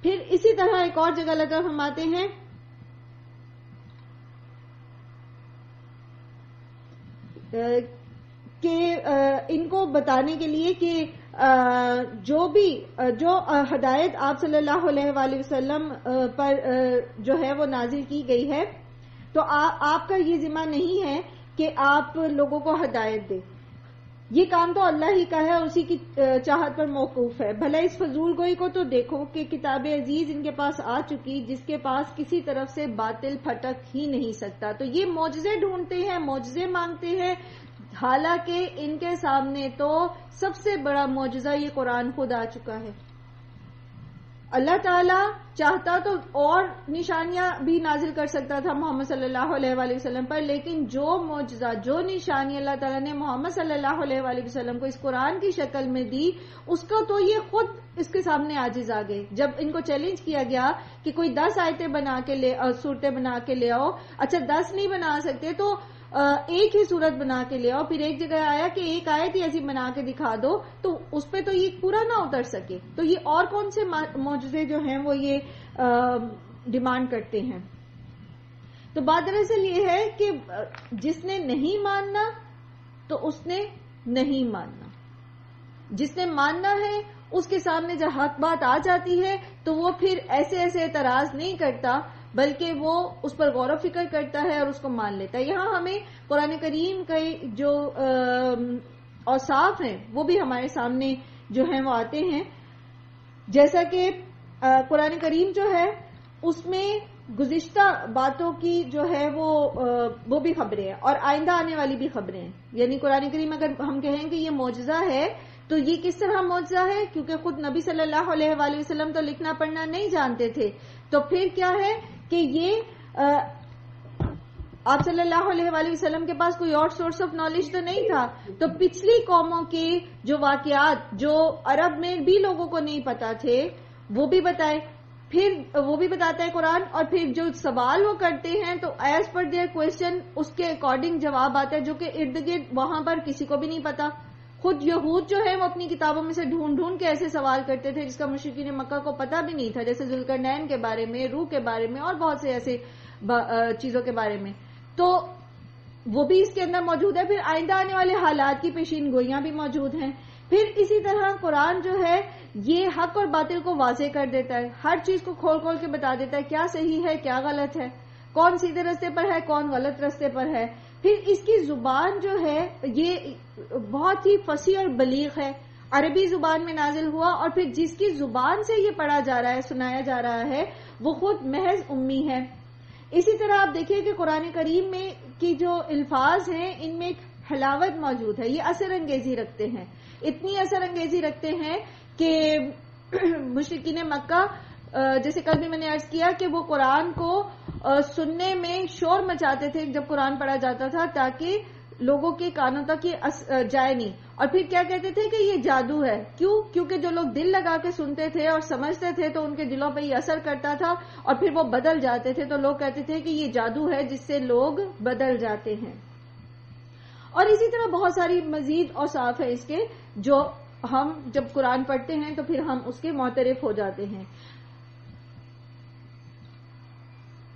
پھر اسی طرح ایک اور جگہ اللہ تعالیٰ فرماتے ہیں کہ ان کو بتانے کے لیے کہ جو ہدایت آپ صلی اللہ علیہ وآلہ وسلم پر جو ہے وہ نازل کی گئی ہے، تو آپ کا یہ ذمہ نہیں ہے کہ آپ لوگوں کو ہدایت دیں، یہ کام تو اللہ ہی کا ہے، اسی کی چاہت پر موقوف ہے۔ بھلا اس فضول گوئی کو تو دیکھو کہ کتاب عزیز ان کے پاس آ چکی، جس کے پاس کسی طرف سے باطل پھٹک ہی نہیں سکتا۔ تو یہ معجزے ڈھونڈتے ہیں، معجزے مانگتے ہیں، حالانکہ ان کے سامنے تو سب سے بڑا معجزہ یہ قرآن خود آ چکا ہے۔ اللہ تعالیٰ چاہتا تو اور نشانیاں بھی نازل کر سکتا تھا محمد صلی اللہ علیہ وآلہ وسلم پر، لیکن جو معجزہ، جو نشانی اللہ تعالیٰ نے محمد صلی اللہ علیہ وآلہ وسلم کو اس قرآن کی شکل میں دی، اس کو تو یہ خود اس کے سامنے عاجز آ گئے۔ جب ان کو چیلنج کیا گیا کہ کوئی 10 آیتیں بنا کے صورتیں بنا کے لے آؤ، اچھا 10 نہیں بنا سکتے تو ایک ہی صورت بنا کے لے آؤ، پھر ایک جگہ آیا کہ ایک آیت ہی ایسی بنا کے دکھا دو، تو اس پہ تو یہ پورا نہ اتر سکے، تو یہ اور کون سے معجزے جو ہیں وہ یہ ڈیمانڈ کرتے ہیں۔ تو بات دراصل یہ ہے کہ جس نے نہیں ماننا تو اس نے نہیں ماننا، جس نے ماننا ہے اس کے سامنے جب حق بات آ جاتی ہے تو وہ پھر ایسے اعتراض نہیں کرتا، بلکہ وہ اس پر غور و فکر کرتا ہے اور اس کو مان لیتا ہے۔ یہاں ہمیں قرآن کریم کے جو اوصاف ہیں وہ بھی ہمارے سامنے جو ہیں وہ آتے ہیں، جیسا کہ قرآن کریم جو ہے اس میں گزشتہ باتوں کی جو ہے وہ بھی خبریں ہیں اور آئندہ آنے والی بھی خبریں ہیں۔ یعنی قرآن کریم اگر ہم کہیں کہ یہ معجزہ ہے تو یہ کس طرح معجزہ ہے؟ کیونکہ خود نبی صلی اللہ علیہ وآلہ وسلم تو لکھنا پڑھنا نہیں جانتے تھے، تو پھر کیا ہے کہ یہ آپ صلی اللہ علیہ وآلہ وسلم کے پاس کوئی اور سورس آف نالج تو نہیں تھا، تو پچھلی قوموں کے جو واقعات جو عرب میں بھی لوگوں کو نہیں پتا تھے وہ بھی بتائے، پھر وہ بھی بتاتا ہے قرآن، اور پھر جو سوال وہ کرتے ہیں تو ایز پر دیئر کویسچن اس کے اکارڈنگ جواب آتا ہے، جو کہ ارد گرد وہاں پر کسی کو بھی نہیں پتا۔ خود یہود جو ہے وہ اپنی کتابوں میں سے ڈھونڈ کے ایسے سوال کرتے تھے جس کا مشرکین مکہ کو پتہ بھی نہیں تھا، جیسے ذوالقرنین کے بارے میں، روح کے بارے میں اور بہت سے ایسے چیزوں کے بارے میں، تو وہ بھی اس کے اندر موجود ہے۔ پھر آئندہ آنے والے حالات کی پیشین گوئیاں بھی موجود ہیں۔ پھر اسی طرح قرآن جو ہے یہ حق اور باطل کو واضح کر دیتا ہے، ہر چیز کو کھول کے بتا دیتا ہے کیا صحیح ہے کیا غلط ہے، کون سیدھے رستے پر ہے کون غلط رستے پر ہے۔ پھر اس کی زبان جو ہے یہ بہت ہی فصیح اور بلیغ ہے، عربی زبان میں نازل ہوا، اور پھر جس کی زبان سے یہ پڑھا جا رہا ہے سنایا جا رہا ہے وہ خود محض امی ہے، اسی طرح آپ دیکھیں کہ قرآن کریم میں کی جو الفاظ ہیں ان میں ایک حلاوت موجود ہے، یہ اثر انگیزی رکھتے ہیں، اتنی اثر انگیزی رکھتے ہیں کہ مشرکین مکہ، جیسے کل بھی میں نے عرض کیا کہ وہ قرآن کو سننے میں شور مچاتے تھے جب قرآن پڑھا جاتا تھا، تاکہ لوگوں کے کانوں تک یہ جائے نہیں، اور پھر کیا کہتے تھے کہ یہ جادو ہے. کیونکہ جو لوگ دل لگا کے سنتے تھے اور سمجھتے تھے تو ان کے دلوں پہ یہ اثر کرتا تھا اور پھر وہ بدل جاتے تھے، تو لوگ کہتے تھے کہ یہ جادو ہے جس سے لوگ بدل جاتے ہیں. اور اسی طرح بہت ساری مزید اوصاف ہے اس کے، جو ہم جب قرآن پڑھتے ہیں تو پھر ہم اس کے معترف ہو جاتے ہیں.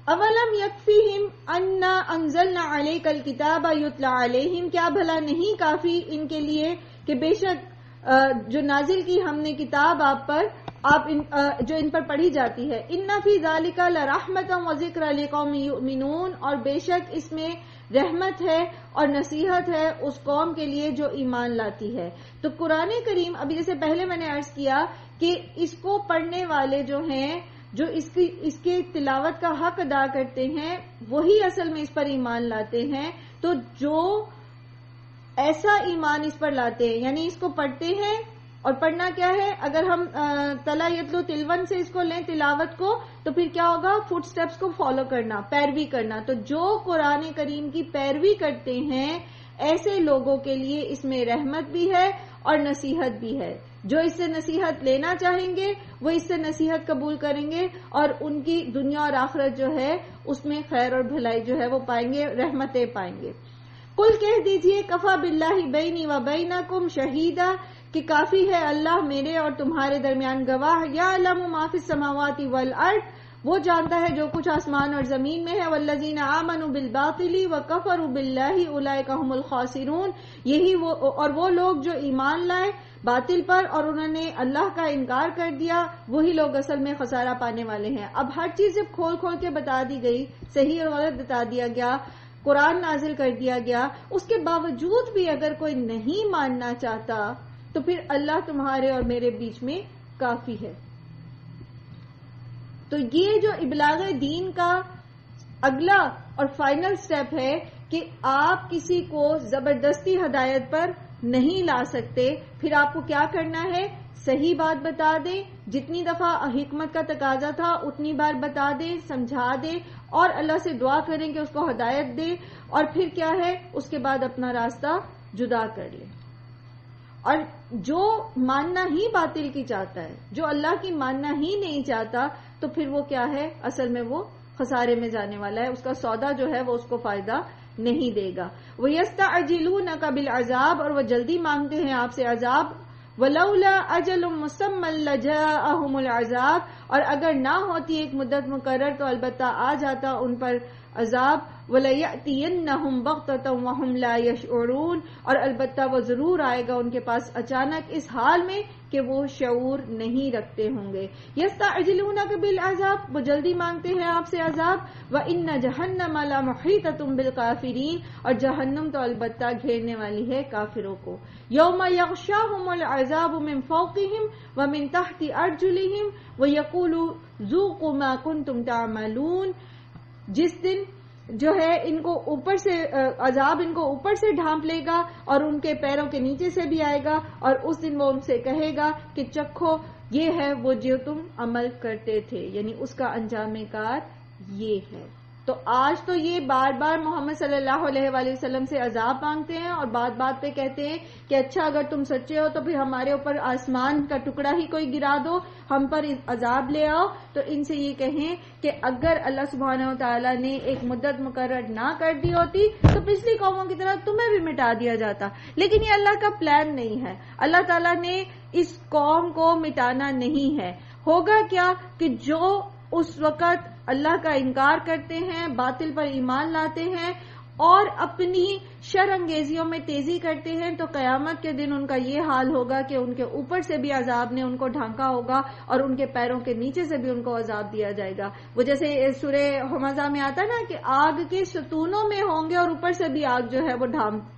اولم یکفیہم انا انزلنا علیک الکتاب یتلی علیہم، کیا بھلا نہیں کافی ان کے لیے کہ بے شک جو نازل کی ہم نے کتاب آپ پر، جو ان پر پڑھی جاتی ہے. ان فی ذالک لرحمۃ وذکر لقوم یؤمنون، اور بے شک اس میں رحمت ہے اور نصیحت ہے اس قوم کے لیے جو ایمان لاتی ہے. تو قرآن کریم، ابھی جیسے پہلے میں نے عرض کیا کہ اس کو پڑھنے والے جو ہیں، جو اس کے تلاوت کا حق ادا کرتے ہیں، وہی اصل میں اس پر ایمان لاتے ہیں. تو جو ایسا ایمان اس پر لاتے ہیں، یعنی اس کو پڑھتے ہیں، اور پڑھنا کیا ہے، اگر ہم تلا یتلو تلون سے اس کو لیں تلاوت کو، تو پھر کیا ہوگا، فٹ سٹیپس کو فالو کرنا، پیروی کرنا. تو جو قرآن کریم کی پیروی کرتے ہیں ایسے لوگوں کے لیے اس میں رحمت بھی ہے اور نصیحت بھی ہے. جو اس سے نصیحت لینا چاہیں گے وہ اس سے نصیحت قبول کریں گے، اور ان کی دنیا اور آخرت جو ہے اس میں خیر اور بھلائی جو ہے وہ پائیں گے، رحمتیں پائیں گے. قل کہہ دیجئے کفا باللہ بینی و بینکم شہیدا، کہ کافی ہے اللہ میرے اور تمہارے درمیان گواہ. یعلم ما فی السماوات والارض، وہ جانتا ہے جو کچھ آسمان اور زمین میں ہے. والذین آمنوا بالباطل وکفروا باللہ اولئک هم الخاسرون، یہی وہ لوگ جو ایمان لائے باطل پر اور انہوں نے اللہ کا انکار کر دیا، وہی لوگ اصل میں خسارہ پانے والے ہیں. اب ہر چیز جب کھول کھول کے بتا دی گئی، صحیح اور غلط بتا دیا گیا، قرآن نازل کر دیا گیا، اس کے باوجود بھی اگر کوئی نہیں ماننا چاہتا تو پھر اللہ تمہارے اور میرے بیچ میں کافی ہے. تو یہ جو ابلاغ دین کا اگلا اور فائنل سٹیپ ہے کہ آپ کسی کو زبردستی ہدایت پر نہیں لا سکتے. پھر آپ کو کیا کرنا ہے، صحیح بات بتا دیں، جتنی دفعہ حکمت کا تقاضا تھا اتنی بار بتا دیں، سمجھا دیں، اور اللہ سے دعا کریں کہ اس کو ہدایت دے. اور پھر کیا ہے، اس کے بعد اپنا راستہ جدا کر لیں. اور جو ماننا ہی باطل کی چاہتا ہے، جو اللہ کی ماننا ہی نہیں چاہتا، تو پھر وہ کیا ہے، اصل میں وہ خسارے میں جانے والا ہے. اس کا سودا جو ہے وہ اس کو فائدہ نہیں دے گا. وَيَسْتَعْجِلُونَكَ بِالْعَذَابِ، اور وہ جلدی مانگتے ہیں آپ سے عذاب. وَلَوْلَا أَجَلٌ مُّسَمًّى لَجَاءَهُمُ الْعَذَابُ، اور اگر نہ ہوتی ایک مدت مقرر تو البتہ آ جاتا ان پر عذاب. وَلَيَأْتِيَنَّهُمْ بَغْتَةً وَهُمْ لَا يَشْعُرُونَ، اور البتہ وہ ضرور آئے گا ان کے پاس اچانک، اس حال میں کہ وہ شعور نہیں رکھتے ہوں گے. یستعجلونک بالعذاب، وہ جلدی مانگتے ہیں آپ سے عذاب. وَإِنَّ جَهَنَّمَ لَمُحِيطَةٌ بِالْكَافِرِينَ، اور جہنم تو البتہ گھیرنے والی ہے کافروں کو. یوم یغشاہم العذاب من فوقہم ومن تحت ارجلہم ویقول ذوقوا ما کنتم تعملون، جس دن جو ہے ان کو اوپر سے عذاب ان کو اوپر سے ڈھانپ لے گا اور ان کے پیروں کے نیچے سے بھی آئے گا، اور اس دن وہ ان سے کہے گا کہ چکھو، یہ ہے وہ جو تم عمل کرتے تھے، یعنی اس کا انجام کار یہ ہے. تو آج تو یہ بار بار محمد صلی اللہ علیہ وآلہ وسلم سے عذاب مانگتے ہیں اور بات بات پہ کہتے ہیں کہ اچھا اگر تم سچے ہو تو پھر ہمارے اوپر آسمان کا ٹکڑا ہی کوئی گرا دو، ہم پر عذاب لے آؤ. تو ان سے یہ کہیں کہ اگر اللہ سبحانہ و تعالیٰ نے ایک مدت مقرر نہ کر دی ہوتی تو پچھلی قوموں کی طرح تمہیں بھی مٹا دیا جاتا، لیکن یہ اللہ کا پلان نہیں ہے. اللہ تعالیٰ نے اس قوم کو مٹانا نہیں ہے. ہوگا کیا کہ جو اس وقت اللہ کا انکار کرتے ہیں، باطل پر ایمان لاتے ہیں اور اپنی شر انگیزیوں میں تیزی کرتے ہیں، تو قیامت کے دن ان کا یہ حال ہوگا کہ ان کے اوپر سے بھی عذاب نے ان کو ڈھانکا ہوگا اور ان کے پیروں کے نیچے سے بھی ان کو عذاب دیا جائے گا. وہ جیسے سورہ حمزہ میں آتا نا کہ آگ کے ستونوں میں ہوں گے اور اوپر سے بھی آگ جو ہے وہ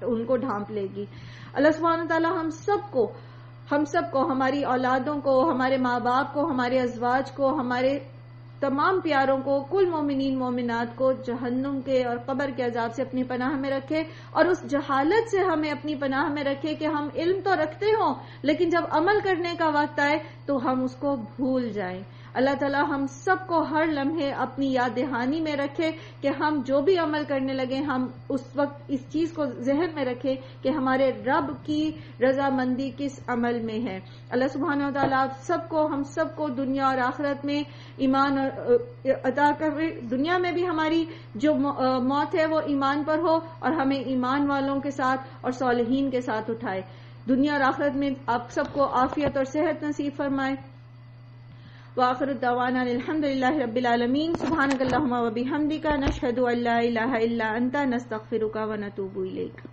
ان کو ڈھانپ لے گی. اللہ سبحانہ و تعالی ہم سب کو ہماری اولادوں کو، ہمارے ماں باپ کو، ہمارے ازواج کو، ہمارے تمام پیاروں کو، کل مومنین مومنات کو جہنم کے اور قبر کے عذاب سے اپنی پناہ میں رکھے، اور اس جہالت سے ہمیں اپنی پناہ میں رکھے کہ ہم علم تو رکھتے ہوں لیکن جب عمل کرنے کا وقت آئے تو ہم اس کو بھول جائیں۔ اللہ تعالی ہم سب کو ہر لمحے اپنی یاد دہانی میں رکھے کہ ہم جو بھی عمل کرنے لگے ہم اس وقت اس چیز کو ذہن میں رکھیں کہ ہمارے رب کی رضامندی کس عمل میں ہے۔ اللہ سبحانہ و تعالیٰ ہم سب کو دنیا اور آخرت میں ایمان عطا کرے، دنیا میں بھی ہماری جو موت ہے وہ ایمان پر ہو اور ہمیں ایمان والوں کے ساتھ اور صالحین کے ساتھ اٹھائے، دنیا اور آخرت میں آپ سب کو عافیت اور صحت نصیب فرمائے۔ وآخر دعوانا الحمدللہ رب العالمین، سبحانک اللہم و بحمدک، نشہد ان لا الہ الا انت، نستغفرک و نتوب الیک۔